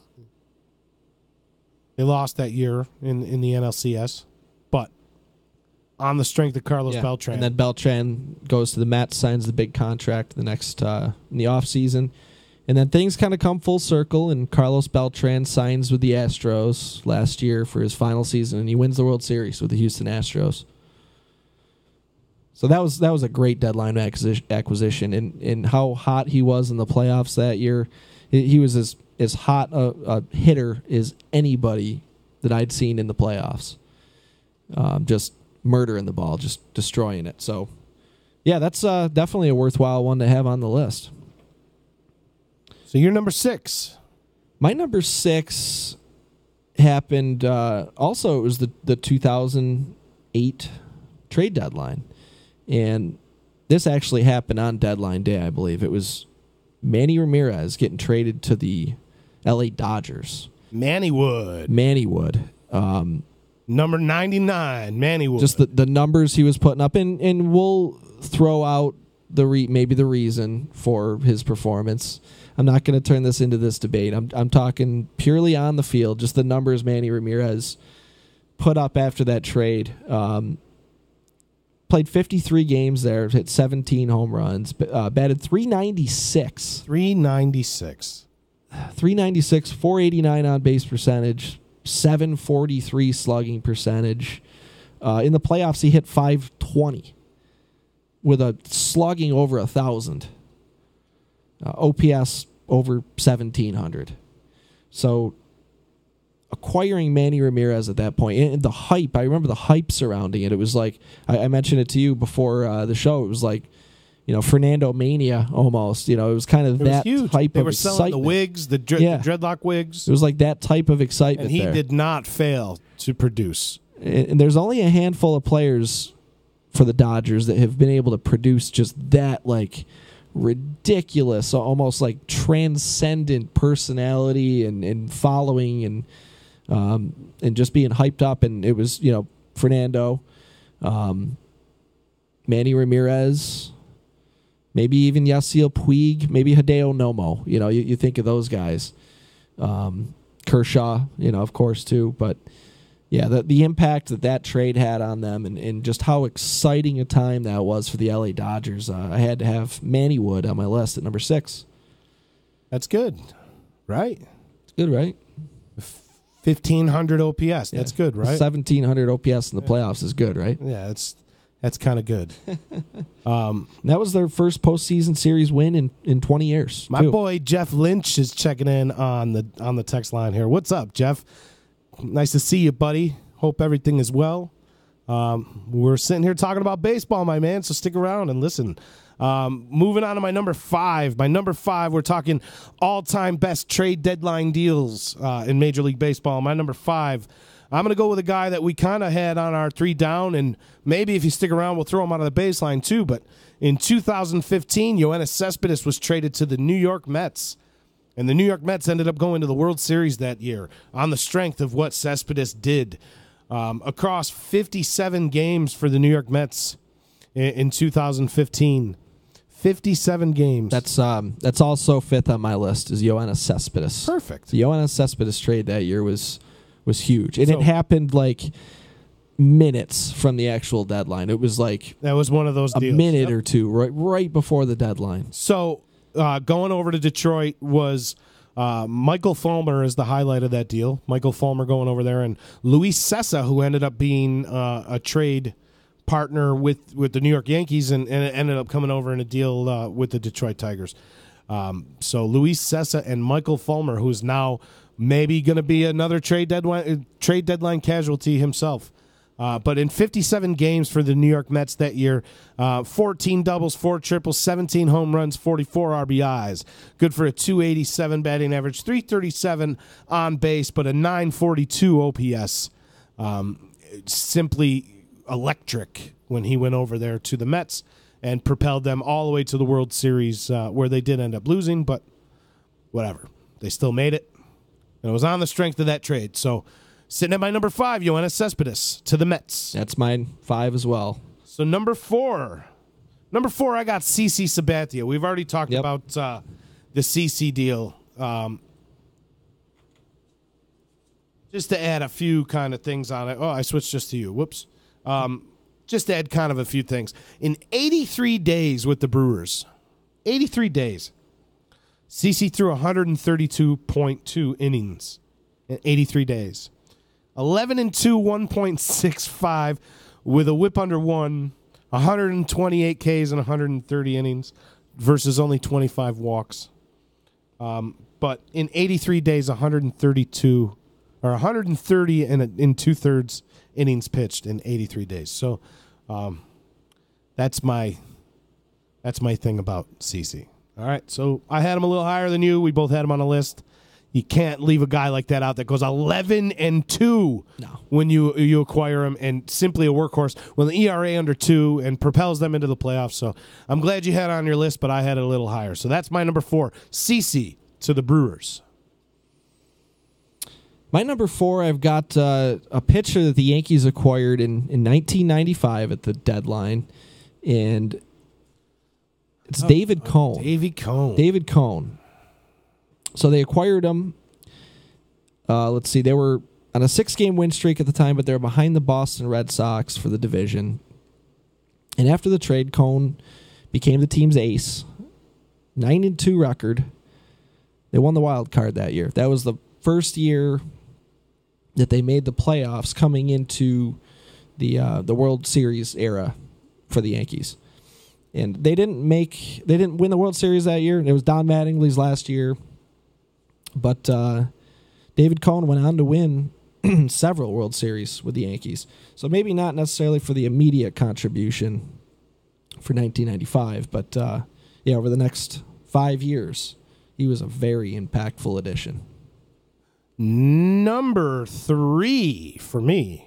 They lost that year in the NLCS, but on the strength of Carlos Beltran. And then Beltran goes to the Mets, signs the big contract in the offseason. And then things kind of come full circle, and Carlos Beltran signs with the Astros last year for his final season, and he wins the World Series with the Houston Astros. So that was a great deadline acquisition, and how hot he was in the playoffs that year. He was as hot a hitter as anybody that I'd seen in the playoffs. Just murdering the ball, just destroying it. So, yeah, that's definitely a worthwhile one to have on the list. So you're number 6. My number 6 happened also. It was the 2008 trade deadline. And this actually happened on deadline day, I believe. It was Manny Ramirez getting traded to the LA Dodgers. Manny Wood. Number 99, Manny Wood. Just the numbers he was putting up. And we'll throw out maybe the reason for his performance. I'm not going to turn this into this debate. I'm talking purely on the field, just the numbers Manny Ramirez put up after that trade. Played 53 games there, hit 17 home runs, batted .396. 396. 396, 489 on base percentage, 743 slugging percentage. In the playoffs, he hit .520 with a slugging over 1,000. OPS over 1,700. So acquiring Manny Ramirez at that point, and the hype, I remember the hype surrounding it. It was like, I mentioned it to you before the show, it was like, Fernando Mania almost. It was kind of that type of excitement. They were selling the wigs, the dreadlock wigs. It was like that type of excitement. And he did not fail to produce. And there's only a handful of players for the Dodgers that have been able to produce just that, like, ridiculous, almost like transcendent personality and following and just being hyped up. And it was, Fernando, Manny Ramirez, maybe even Yasiel Puig, maybe Hideo Nomo. You think of those guys. Kershaw, of course, too. But, yeah, the impact that trade had on them and just how exciting a time that was for the LA Dodgers. I had to have Manny Wood on my list at number 6. That's good, right? It's good, right? 1,500 OPS. That's good, right? 1,700 OPS in the playoffs is good, right? Yeah, that's kind of good. That was their first postseason series win in 20 years. My boy Jeff Lynch is checking in on the text line here. What's up, Jeff? Nice to see you, buddy. Hope everything is well. We're sitting here talking about baseball, my man, so stick around and listen. Moving on to my number 5. My number 5, we're talking all-time best trade deadline deals in Major League Baseball. My number 5, I'm going to go with a guy that we kind of had on our 3 down, and maybe if you stick around, we'll throw him out of the baseline too. But in 2015, Yoenis Cespedes was traded to the New York Mets. And the New York Mets ended up going to the World Series that year on the strength of what Cespedes did. Across 57 games for the New York Mets in 2015. 57 games. That's also 5th on my list is Yoenis Cespedes. Perfect. The Yoenis Cespedes trade that year was huge. And it happened like minutes from the actual deadline. It was like that was one of those deals. A minute or two right before the deadline. So going over to Detroit was Michael Fulmer is the highlight of that deal. Michael Fulmer going over there, and Luis Cessa, who ended up being a trade partner with the New York Yankees and ended up coming over in a deal with the Detroit Tigers. So Luis Cessa and Michael Fulmer, who's now maybe going to be another trade deadline casualty himself. But in 57 games for the New York Mets that year, 14 doubles, 4 triples, 17 home runs, 44 RBIs. Good for a 287 batting average, 337 on base, but a 942 OPS. Simply electric when he went over there to the Mets and propelled them all the way to the World Series, where they did end up losing, but whatever. They still made it, and it was on the strength of that trade. So sitting at my number 5, Yoenis Cespedes to the Mets. That's mine 5 as well. So number 4, I got CC Sabathia. We've already talked about the CC deal. Just to add a few kind of things on it. Oh, I switched just to you. Whoops. Just to add kind of a few things. In 83 days with the Brewers, 83 days, CC threw 132.2 innings in 83 days. 11-2, 1.65 with a whip under 1, 128 Ks and 130 innings versus only 25 walks. But in 83 days, 132 or 130 in 2/3 innings pitched in 83 days. So that's my thing about CC. All right, so I had him a little higher than you. We both had him on a list. You can't leave a guy like that out that goes 11-2 when you acquire him, and simply a workhorse with an ERA under 2 and propels them into the playoffs. So I'm glad you had it on your list, but I had it a little higher. So that's my number 4, CC to the Brewers. My number 4, I've got a pitcher that the Yankees acquired in 1995 at the deadline, and it's David Cone. David Cone. So they acquired him. Let's see. They were on a 6-game win streak at the time, but they were behind the Boston Red Sox for the division. And after the trade, Cone became the team's ace. 9-2 record. They won the wild card that year. That was the first year that they made the playoffs coming into the World Series era for the Yankees. And they didn't win the World Series that year. It was Don Mattingly's last year. But David Cone went on to win several World Series with the Yankees. So maybe not necessarily for the immediate contribution for 1995, but over the next 5 years, he was a very impactful addition. Number 3 for me.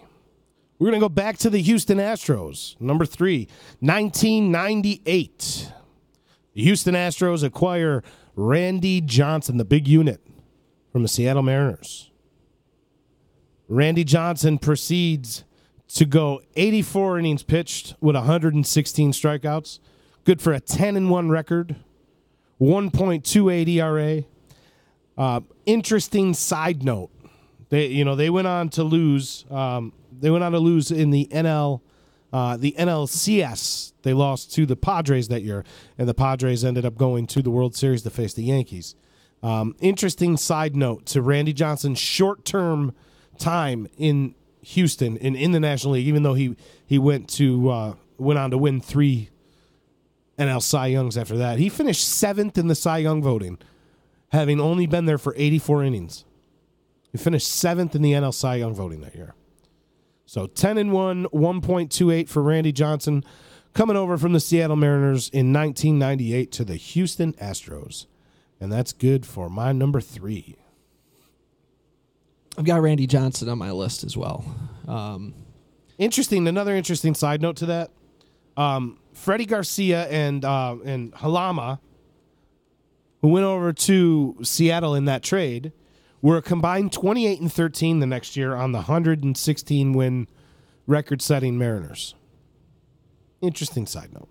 We're going to go back to the Houston Astros. Number 3, 1998. The Houston Astros acquire Randy Johnson, the big unit, from the Seattle Mariners. Randy Johnson proceeds to go 84 innings pitched with 116 strikeouts. Good for a 10-1 record, 1.28 ERA. Interesting side note: they went on to lose. They went on to lose in the NLCS. They lost to the Padres that year, and the Padres ended up going to the World Series to face the Yankees. Interesting side note to Randy Johnson's short-term time in Houston and in the National League, even though he went on to win 3 NL Cy Youngs after that. He finished 7th in the Cy Young voting, having only been there for 84 innings. He finished 7th in the NL Cy Young voting that year. So 10-1, 1.28 for Randy Johnson, coming over from the Seattle Mariners in 1998 to the Houston Astros. And that's good for my number 3. I've got Randy Johnson on my list as well. Another interesting side note to that. Freddie Garcia and Halama, who went over to Seattle in that trade, were a combined 28-13 the next year on the 116-win record-setting Mariners. Interesting side note.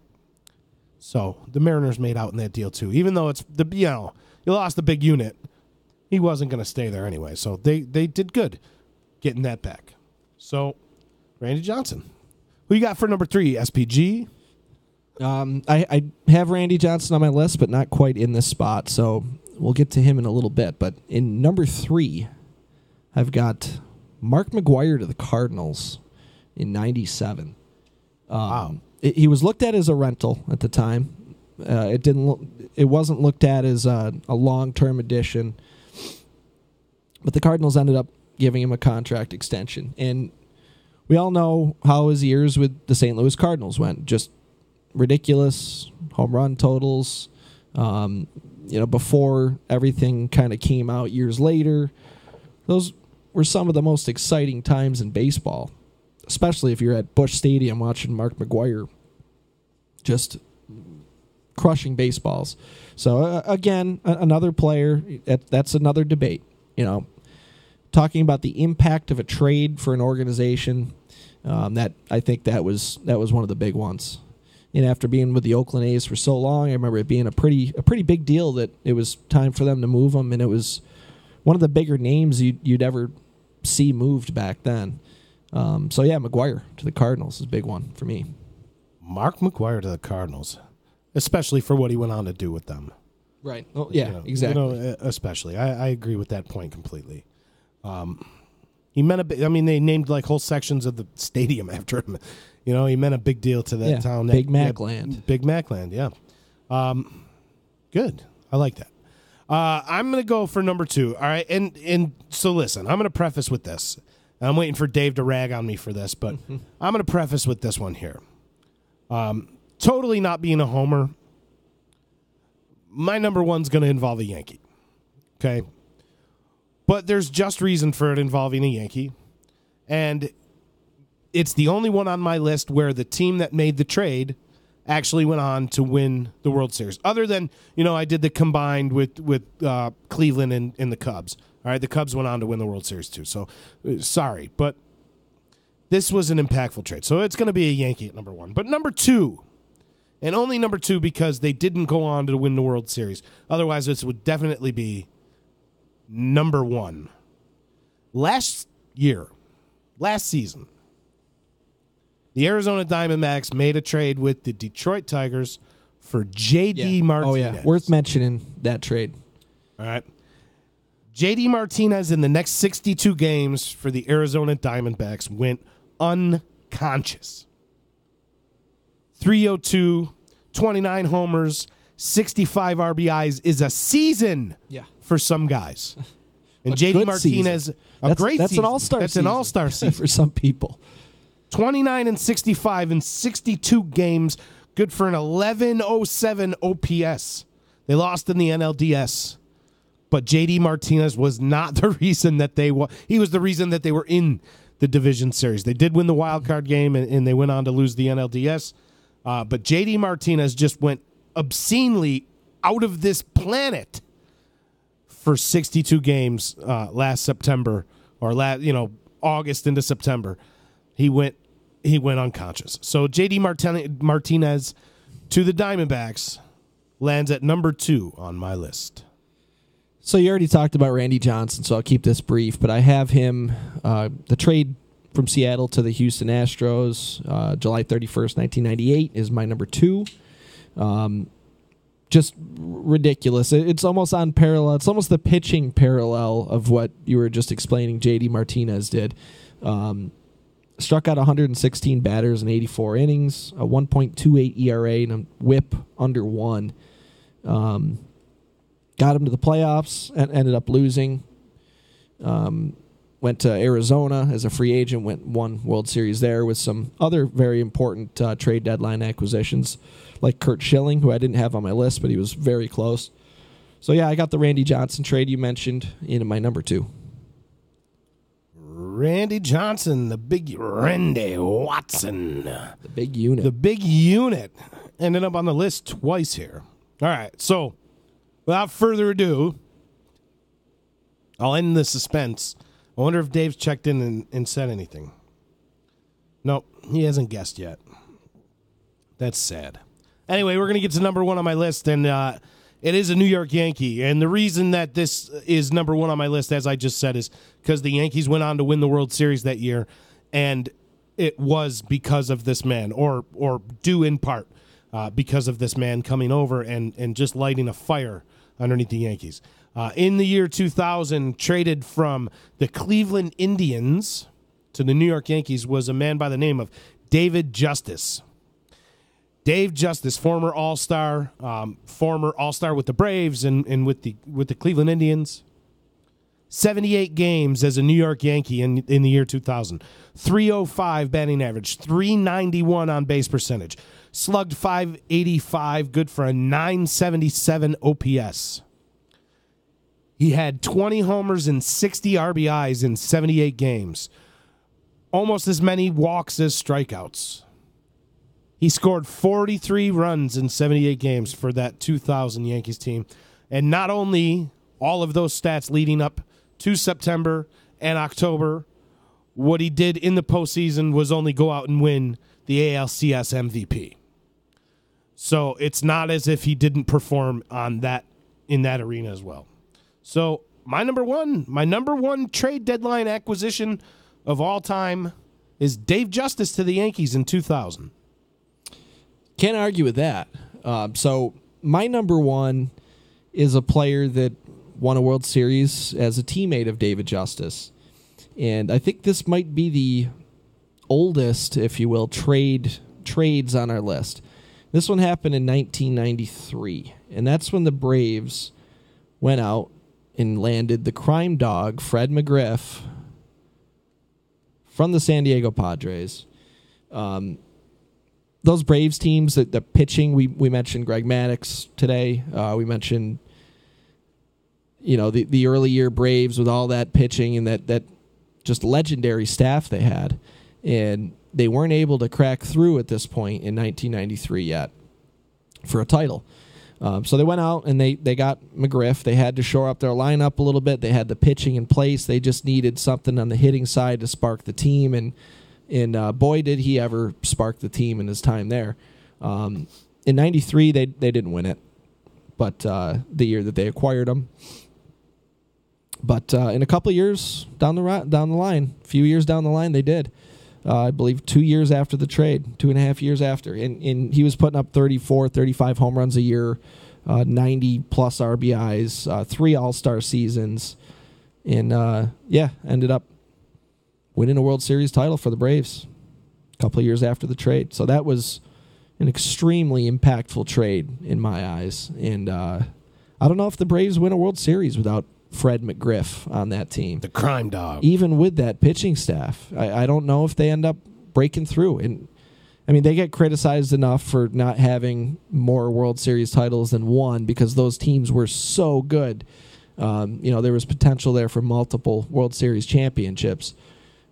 So the Mariners made out in that deal too, even though you lost the big unit. He wasn't going to stay there anyway, so they did good getting that back. So Randy Johnson, who you got for number 3? SPG. I have Randy Johnson on my list, but not quite in this spot, so we'll get to him in a little bit. But in number 3, I've got Mark McGwire to the Cardinals in 97. Wow. He was looked at as a rental at the time. It wasn't looked at as a long-term addition. But the Cardinals ended up giving him a contract extension. And we all know how his years with the St. Louis Cardinals went. Just ridiculous home run totals. Before everything kind of came out years later, those were some of the most exciting times in baseball, especially if you're at Busch Stadium watching Mark McGwire just crushing baseballs. So, again, another player, that's another debate. Talking about the impact of a trade for an organization, that I think that was one of the big ones. And after being with the Oakland A's for so long, I remember it being a pretty big deal that it was time for them to move him, and it was one of the bigger names you'd ever see moved back then. McGwire to the Cardinals is a big one for me. Mark McGwire to the Cardinals, especially for what he went on to do with them. Right. Oh, yeah, exactly. Especially. I agree with that point completely. He meant a bit. I mean, they named like whole sections of the stadium after him. He meant a big deal to that town. Big Mac Land. Big Mac Land, yeah. Good. I like that. I'm going to go for number 2, all right? And so listen, I'm going to preface with this. I'm waiting for Dave to rag on me for this, but I'm going to preface with this one here. Totally not being a homer, my number 1's going to involve a Yankee, okay? But there's just reason for it involving a Yankee, and it's the only one on my list where the team that made the trade actually went on to win the World Series. Other than, I did the combined with Cleveland and the Cubs. All right, the Cubs went on to win the World Series too. So, sorry, but this was an impactful trade. So it's going to be a Yankee at number 1. But number 2, and only number 2 because they didn't go on to win the World Series. Otherwise, this would definitely be number 1. Last season, the Arizona Diamondbacks made a trade with the Detroit Tigers for J.D. Martinez. Oh, yeah. Worth mentioning that trade. All right. J.D. Martinez in the next 62 games for the Arizona Diamondbacks went unconscious. 302, 29 homers, 65 RBIs is a season for some guys. And J.D. Martinez, great season. That's an all-star season. That's an all-star season. For some people. 29 and 65 in 62 games, good for an 1107 OPS. They lost in the NLDS, but J.D. Martinez was not the reason that he was the reason that they were in the division series. They did win the wild card game, and they went on to lose the NLDS, but J.D. Martinez just went obscenely out of this planet for 62 games last September or August into September. He went unconscious. So J.D. Martinez to the Diamondbacks lands at number 2 on my list. So you already talked about Randy Johnson, so I'll keep this brief. But I have him, the trade from Seattle to the Houston Astros, July 31st, 1998, is my number 2. Just ridiculous. It's almost on parallel. It's almost the pitching parallel of what you were just explaining J.D. Martinez did. Struck out 116 batters in 84 innings, a 1.28 ERA, and a whip under 1. Got him to the playoffs and ended up losing. Went to Arizona as a free agent, won World Series there with some other very important trade deadline acquisitions, like Curt Schilling, who I didn't have on my list, but he was very close. So, yeah, I got the Randy Johnson trade you mentioned in my number 2. Randy Johnson, the big Randy Watson. The big unit. The big unit. Ended up on the list twice here. All right, so without further ado, I'll end the suspense. I wonder if Dave's checked in and said anything. Nope, he hasn't guessed yet. That's sad. Anyway, we're going to get to number 1 on my list, and it is a New York Yankee. And the reason that this is number 1 on my list, as I just said, is because the Yankees went on to win the World Series that year, and it was because of this man, or due in part because of this man coming over and just lighting a fire underneath the Yankees. In the year 2000, traded from the Cleveland Indians to the New York Yankees was a man by the name of David Justice. Dave Justice, former All-Star with the Braves and with the Cleveland Indians. 78 games as a New York Yankee in the year 2000. 305 batting average, 391 on base percentage. Slugged 585, good for a 977 OPS. He had 20 homers and 60 RBIs in 78 games. Almost as many walks as strikeouts. He scored 43 runs in 78 games for that 2000 Yankees team. And not only all of those stats leading up to September and October, what he did in the postseason was only go out and win the ALCS MVP. So it's not as if he didn't perform in that arena as well. So my number one trade deadline acquisition of all time is Dave Justice to the Yankees in 2000. Can't argue with that. So my number 1 is a player that won a World Series as a teammate of David Justice. And I think this might be the oldest, if you will, trades on our list. This one happened in 1993, and that's when the Braves went out and landed the crime dog, Fred McGriff, from the San Diego Padres. Those Braves teams, the pitching, we mentioned Greg Maddux today. We mentioned, the early year Braves with all that pitching and that just legendary staff they had. And they weren't able to crack through at this point in 1993 yet for a title. So they went out and they got McGriff. They had to shore up their lineup a little bit. They had the pitching in place. They just needed something on the hitting side to spark the team. And boy, did he ever spark the team in his time there. In 93, they didn't win it, but the year that they acquired him. But in a couple of years down the line, a few years down the line, they did. I believe 2 years after the trade, 2.5 years after. And he was putting up 34, 35 home runs a year, 90-plus RBIs, 3 All-Star seasons. And, ended up winning a World Series title for the Braves a couple of years after the trade. So that was an extremely impactful trade in my eyes. And I don't know if the Braves win a World Series without Fred McGriff on that team. The crime dog. Even with that pitching staff, I don't know if they end up breaking through. And I mean, they get criticized enough for not having more World Series titles than one because those teams were so good. There was potential there for multiple World Series championships.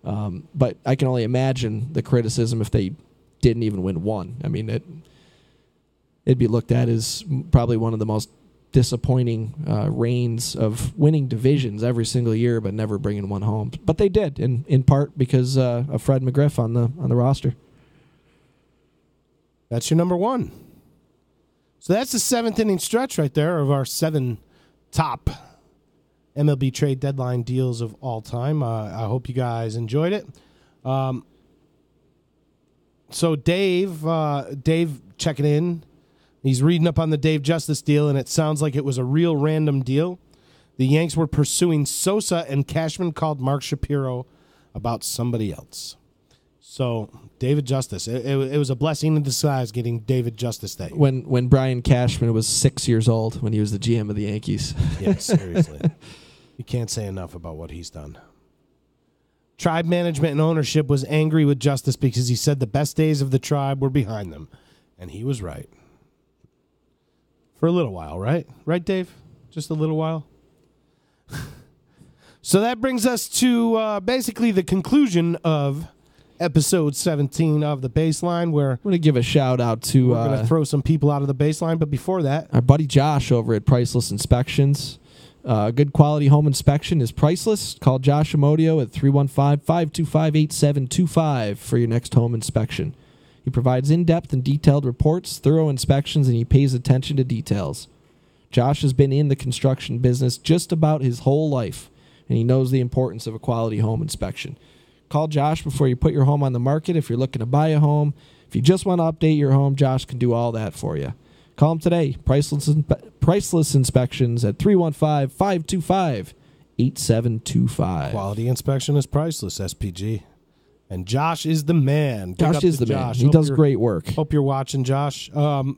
But I can only imagine the criticism if they didn't even win one. I mean, it'd be looked at as probably one of the most disappointing reigns of winning divisions every single year, but never bringing one home. But they did, in part because of Fred McGriff on the roster. That's your number one. So that's the 7th inning stretch right there of our 7 top MLB trade deadline deals of all time. I hope you guys enjoyed it. So Dave checking in. He's reading up on the Dave Justice deal, and it sounds like it was a real random deal. The Yanks were pursuing Sosa, and Cashman called Mark Shapiro about somebody else. So David Justice, it was a blessing in disguise getting David Justice that year. When Brian Cashman was 6 years old, when he was the GM of the Yankees. Yeah, seriously. You can't say enough about what he's done. Tribe management and ownership was angry with Justice because he said the best days of the tribe were behind them. And he was right. For a little while, right? Right, Dave? Just a little while? So that brings us to basically the conclusion of episode 17 of The Baseline, where I'm going to give a shout out to we're going to throw some people out of the baseline. But before that, our buddy Josh over at Priceless Inspections. Good quality home inspection is priceless. Call Josh Amodio at 315-525-8725 for your next home inspection. He provides in-depth and detailed reports, thorough inspections, and he pays attention to details. Josh has been in the construction business just about his whole life, and he knows the importance of a quality home inspection. Call Josh before you put your home on the market if you're looking to buy a home. If you just want to update your home, Josh can do all that for you. Call him today. Priceless Inspections at 315-525-8725. quality inspection is priceless, SPG. And Josh is the man. Big Josh up is to the man. Josh. He does great work. Hope you're watching, Josh. So,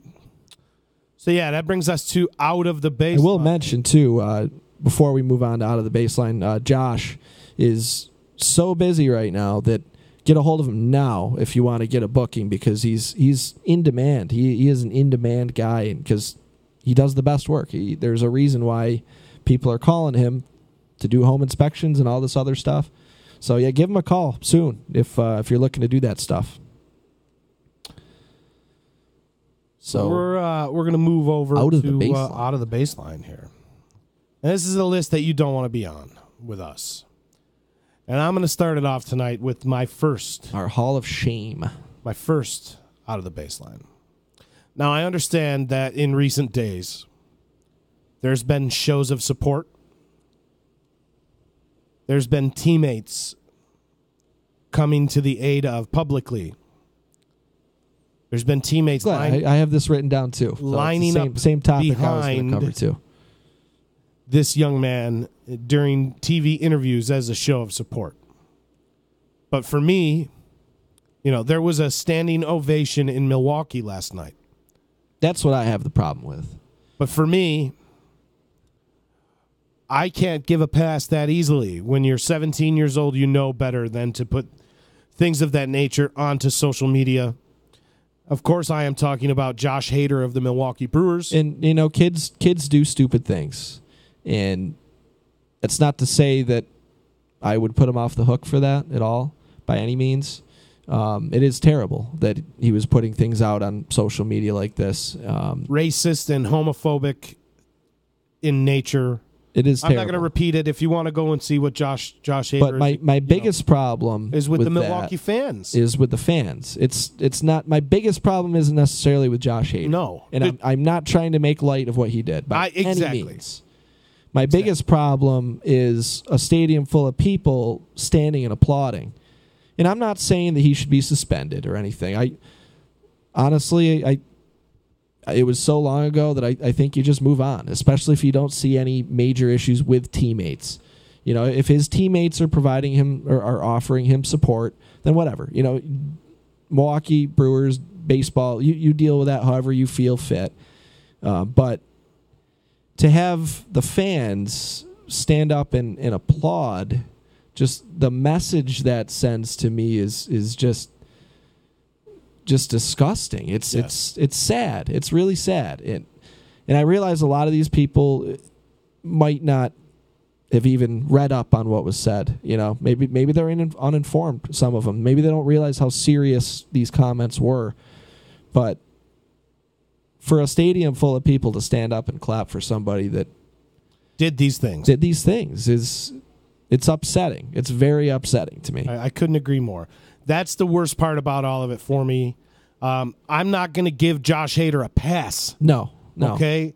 yeah, that brings us to Out of the Baseline. I will mention, too, before we move on to Out of the Baseline, Josh is so busy right now that get a hold of him now if you want to get a booking, because he's in demand. He is an in-demand guy because he does the best work. There's a reason why people are calling him to do home inspections and all this other stuff. So, yeah, give him a call soon if you're looking to do that stuff. So we're going to move over out of to the baseline. Out of the Baseline here. And this is a list that you don't want to be on with us. And I'm going to start it off tonight with my first. Our Hall of Shame. My first Out of the Baseline. Now, I understand that in recent days, there's been shows of support. There's been teammates coming to the aid of publicly. There's been teammates I have this written down too. So lining same up topic I was going behind to cover too. This young man during TV interviews as a show of support. But for me, there was a standing ovation in Milwaukee last night. That's what I have the problem with. But for me, I can't give a pass that easily. When you're 17 years old, you know better than to put things of that nature onto social media. Of course, I am talking about Josh Hader of the Milwaukee Brewers. And, kids do stupid things. And it's not to say that I would put him off the hook for that at all, by any means. It is terrible that he was putting things out on social media like this. Racist and homophobic in nature. It is terrible. I'm not going to repeat it. If you want to go and see what Josh Hader But my biggest problem is with the Milwaukee fans. Is with the fans. It's not, my biggest problem isn't necessarily with Josh Hader. No. And I'm not trying to make light of what he did by exactly. any means. My biggest problem is a stadium full of people standing and applauding. And I'm not saying that he should be suspended or anything. Honestly, it was so long ago that I think you just move on, especially if you don't see any major issues with teammates. If his teammates are providing him or are offering him support, then whatever. Milwaukee Brewers, baseball, you deal with that however you feel fit. But to have the fans stand up and applaud, just the message that sends to me is just disgusting. It's sad. It's really sad. And I realize a lot of these people might not have even read up on what was said. Maybe they're uninformed, some of them. Maybe they don't realize how serious these comments were. But for a stadium full of people to stand up and clap for somebody that Did these things. it's upsetting. It's very upsetting to me. I couldn't agree more. That's the worst part about all of it for me. I'm not going to give Josh Hader a pass. No. Okay?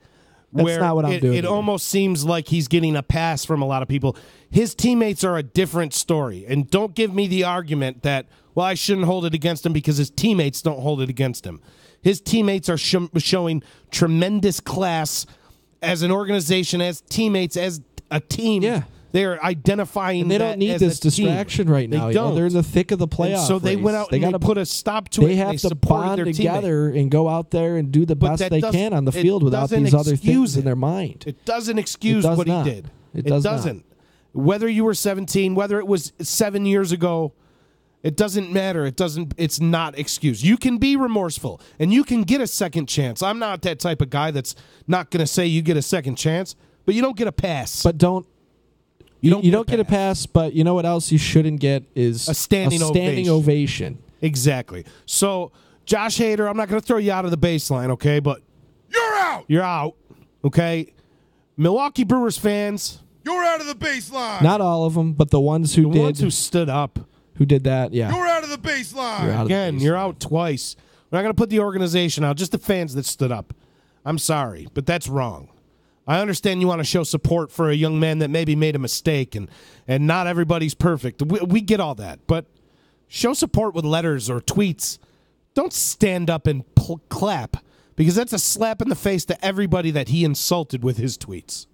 That's not what I'm doing. It almost seems like he's getting a pass from a lot of people. His teammates are a different story. And don't give me the argument that, well, I shouldn't hold it against him because his teammates don't hold it against him. His teammates are showing tremendous class as an organization, as teammates, as a team. Yeah. They're identifying and they don't need this distraction right now. They're in the thick of the playoff and so they race. went out and they put a stop to it. They have to bond together and go out there and do the best they can on the field without these other things in their mind. It doesn't excuse what he did. It doesn't. Whether you were 17, whether it was 7 years ago, it doesn't matter. It's not excuse. You can be remorseful and you can get a second chance. I'm not that type of guy that's not going to say you get a second chance, but you don't get a pass. But you don't get a pass, but you know what else you shouldn't get is a standing ovation. Exactly. So, Josh Hader, I'm not going to throw you out of the baseline, okay? But You're out. You're out, okay? Milwaukee Brewers fans. You're out of the baseline. Not all of them, but the ones who ones who stood up. Who did that, yeah. You're out of the baseline. You're out twice. We're not going to put the organization out, just the fans that stood up. I'm sorry, but that's wrong. I understand you want to show support for a young man that maybe made a mistake, and not everybody's perfect. We get all that, but show support with letters or tweets. Don't stand up and clap, because that's a slap in the face to everybody that he insulted with his tweets.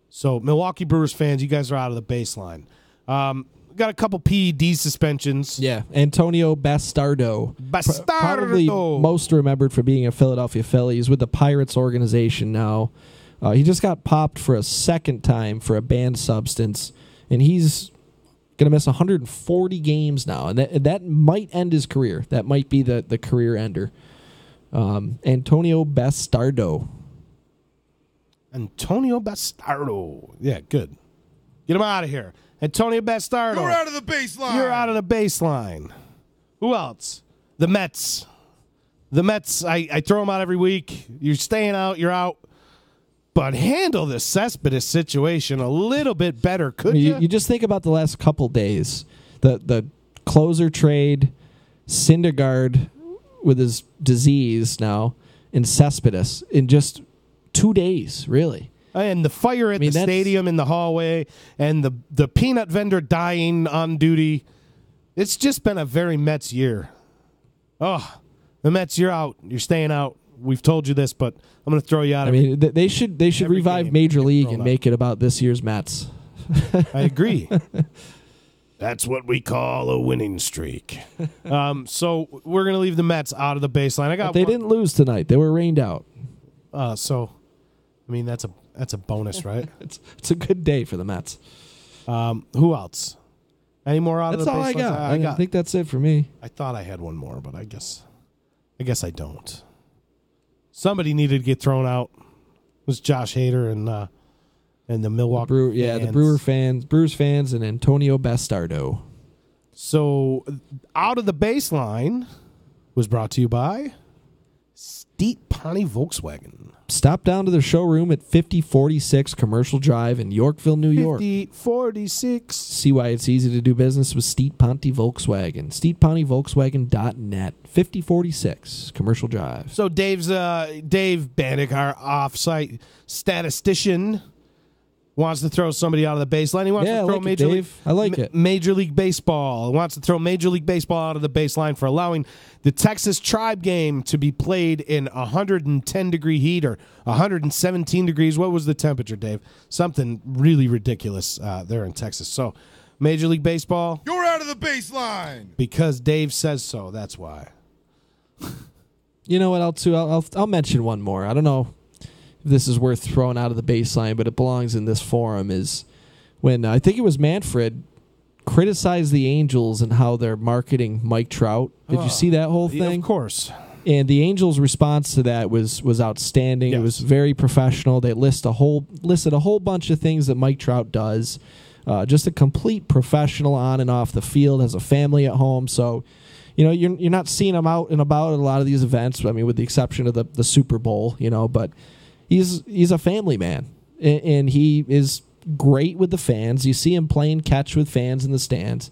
So, Milwaukee Brewers fans, you guys are out of the baseline. Got a couple PED suspensions. Yeah, Antonio Bastardo. Probably most remembered for being a Philadelphia Philly. He's with the Pirates organization now. He just got popped for a second time for a banned substance, and he's going to miss 140 games now, and that might end his career. That might be the career ender. Antonio Bastardo. Antonio Bastardo. Yeah, good. Get him out of here. Antonio Bastardo. You're out of the baseline. You're out of the baseline. Who else? The Mets. The Mets, I throw them out every week. You're staying out, you're out. But handle the Cespedes situation a little bit better, could you? You just think about the last couple days. The closer trade, Syndergaard with his disease now, and Cespedes in just 2 days, really. And the fire at the stadium in the hallway, and the peanut vendor dying on duty. It's just been a very Mets year. Oh, the Mets, you're out. You're staying out. We've told you this, but I'm going to throw you out. They should revive Major League and make it about this year's Mets. I agree. That's what we call a winning streak. So we're going to leave the Mets out of the baseline. But they didn't lose tonight. They were rained out. That's a bonus, right? It's a good day for the Mets. Who else? Any more out of the baseline? That's all I got. I think that's it for me. I thought I had one more, but I guess I don't. Somebody needed to get thrown out. It was Josh Hader and the Milwaukee fans. The Brewers fans, and Antonio Bastardo. So, out of the baseline was brought to you by Steep Pawnee Volkswagen. Stop down to their showroom at 5046 Commercial Drive in Yorkville, New York. 5046. See why it's easy to do business with Steep Pawnee Volkswagen. SteepPawneeVolkswagen.net. 5046 Commercial Drive. So Dave Bannock, our off-site statistician, wants to throw somebody out of the baseline. He wants to throw Major League Baseball. He wants to throw Major League Baseball out of the baseline for allowing the Texas Tribe game to be played in 110-degree heat or 117 degrees. What was the temperature, Dave? Something really ridiculous there in Texas. So, Major League Baseball. You're out of the baseline. Because Dave says so. That's why. You know what else, too? I'll mention one more. I don't know if this is worth throwing out of the baseline, but it belongs in this forum, is when I think it was Manfred criticized the Angels and how they're marketing Mike Trout. Did you see that whole thing? Of course. And the Angels' response to that was outstanding. Yes. It was very professional. They listed a whole bunch of things that Mike Trout does. Just a complete professional on and off the field, has a family at home. So, you're not seeing him out and about at a lot of these events. I mean, with the exception of the Super Bowl, but he's a family man, and he is great with the fans. You see him playing catch with fans in the stands,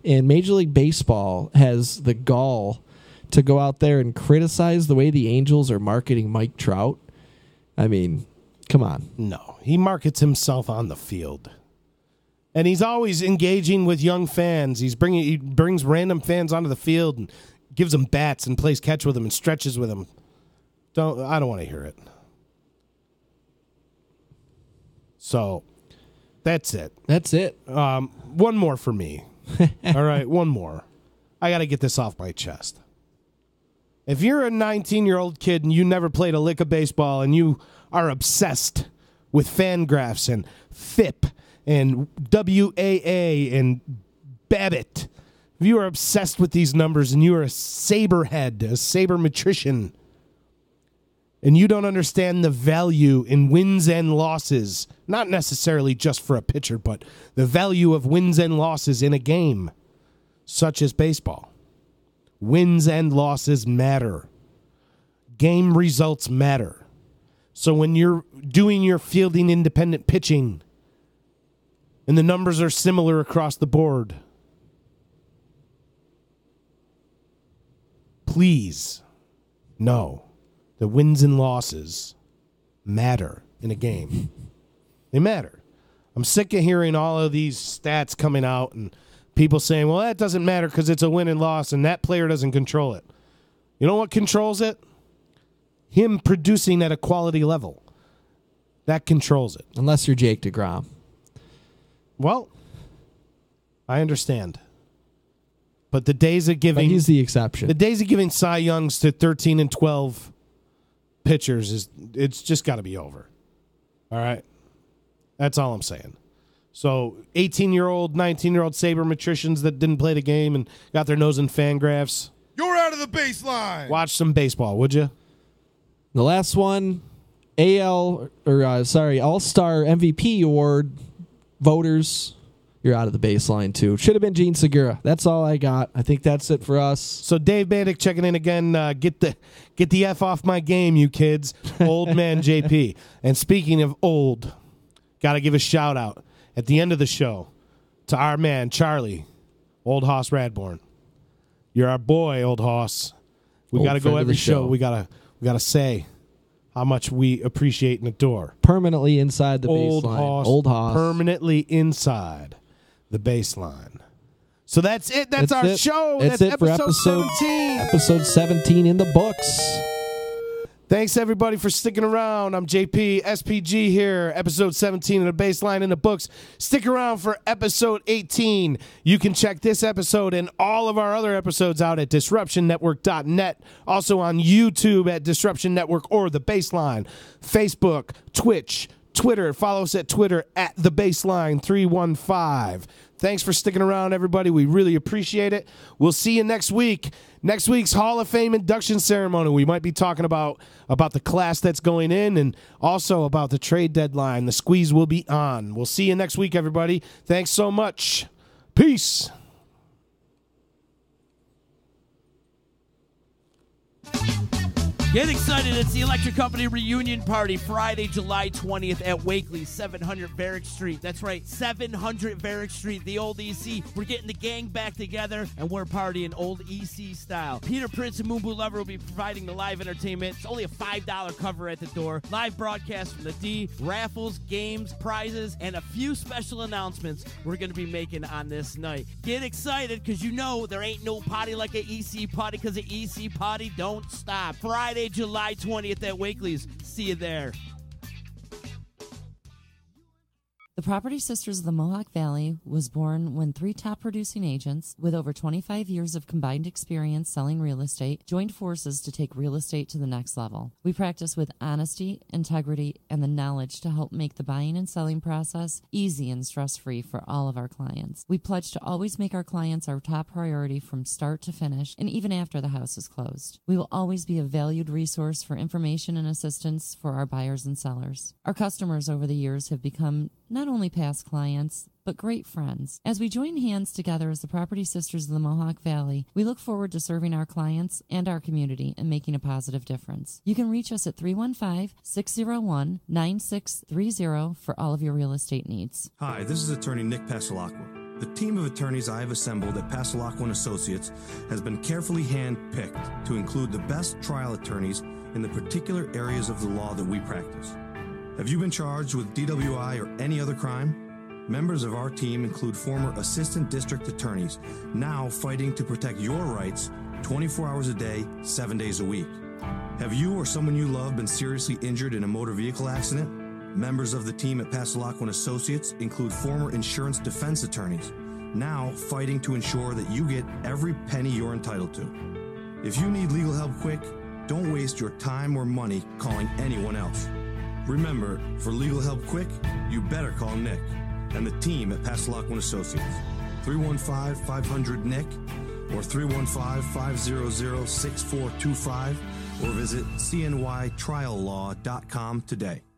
and Major League Baseball has the gall to go out there and criticize the way the Angels are marketing Mike Trout. I mean, come on. No, he markets himself on the field. And he's always engaging with young fans. He brings random fans onto the field and gives them bats and plays catch with them and stretches with them. I don't want to hear it. So, that's it. That's it. One more for me. All right, one more. I got to get this off my chest. If you're a 19-year-old kid and you never played a lick of baseball and you are obsessed with Fangraphs and FIP and WAA and Babbitt, if you are obsessed with these numbers and you are a saberhead, a sabermetrician, and you don't understand the value in wins and losses, not necessarily just for a pitcher, but the value of wins and losses in a game, such as baseball. Wins and losses matter. Game results matter. So when you're doing your fielding independent pitching and the numbers are similar across the board, please know that wins and losses matter in a game. They matter. I'm sick of hearing all of these stats coming out and people saying, well, that doesn't matter because it's a win and loss and that player doesn't control it. You know what controls it? Him producing at a quality level. That controls it. Unless you're Jake DeGrom. Well, I understand. But the days of giving... But he's the exception. The days of giving Cy Youngs to 13 and 12 pitchers, it's just got to be over. All right? That's all I'm saying. So 18-year-old, 19-year-old sabermetricians that didn't play the game and got their nose in Fangraphs. You're out of the baseline. Watch some baseball, would you? The last one, All-Star MVP award voters. You're out of the baseline, too. Should have been Gene Segura. That's all I got. I think that's it for us. So Dave Bandick checking in again. Get the F off my game, you kids. Old man JP. And speaking of old, got to give a shout-out at the end of the show to our man, Charlie, Old Hoss Radborn. You're our boy, Old Hoss. We got to go every show. We got to say how much we appreciate and adore. Permanently inside the baseline. Old Hoss. Permanently inside the baseline. So that's it. That's our show. That's it for episode 17. Episode 17 in the books. Thanks, everybody, for sticking around. I'm JP, SPG here, episode 17 of the Baseline in the books. Stick around for episode 18. You can check this episode and all of our other episodes out at DisruptionNetwork.net. Also on YouTube at Disruption Network or The Baseline. Facebook, Twitch, Twitter. Follow us at Twitter at The Baseline 315. Thanks for sticking around, everybody. We really appreciate it. We'll see you next week. Next week's Hall of Fame induction ceremony. We might be talking about the class that's going in and also about the trade deadline. The squeeze will be on. We'll see you next week, everybody. Thanks so much. Peace. Get excited. It's the Electric Company reunion party Friday, July 20th at Wakely, 700 Varick Street. That's right, 700 Varick Street, the old EC. We're getting the gang back together, and we're partying old EC style. Peter Prince and Moonboo Lover will be providing the live entertainment. It's only a $5 cover at the door. Live broadcast from the D, raffles, games, prizes, and a few special announcements we're going to be making on this night. Get excited, because you know there ain't no party like an EC party, because an EC party don't stop. Friday, July 20th at Wakely's. See you there. The Property Sisters of the Mohawk Valley was born when three top producing agents with over 25 years of combined experience selling real estate joined forces to take real estate to the next level. We practice with honesty, integrity, and the knowledge to help make the buying and selling process easy and stress-free for all of our clients. We pledge to always make our clients our top priority from start to finish and even after the house is closed. We will always be a valued resource for information and assistance for our buyers and sellers. Our customers over the years have become not only past clients, but great friends. As we join hands together as the Property Sisters of the Mohawk Valley, we look forward to serving our clients and our community and making a positive difference. You can reach us at 315-601-9630 for all of your real estate needs. Hi, this is attorney Nick Pasalacqua. The team of attorneys I have assembled at Pasalacqua & Associates has been carefully hand-picked to include the best trial attorneys in the particular areas of the law that we practice. Have you been charged with DWI or any other crime? Members of our team include former assistant district attorneys, now fighting to protect your rights 24 hours a day, 7 days a week. Have you or someone you love been seriously injured in a motor vehicle accident? Members of the team at Pasalacqua & Associates include former insurance defense attorneys, now fighting to ensure that you get every penny you're entitled to. If you need legal help quick, don't waste your time or money calling anyone else. Remember, for legal help quick, you better call Nick and the team at Pasalacqua & Associates. 315-500-NICK or 315-500-6425 or visit cnytriallaw.com today.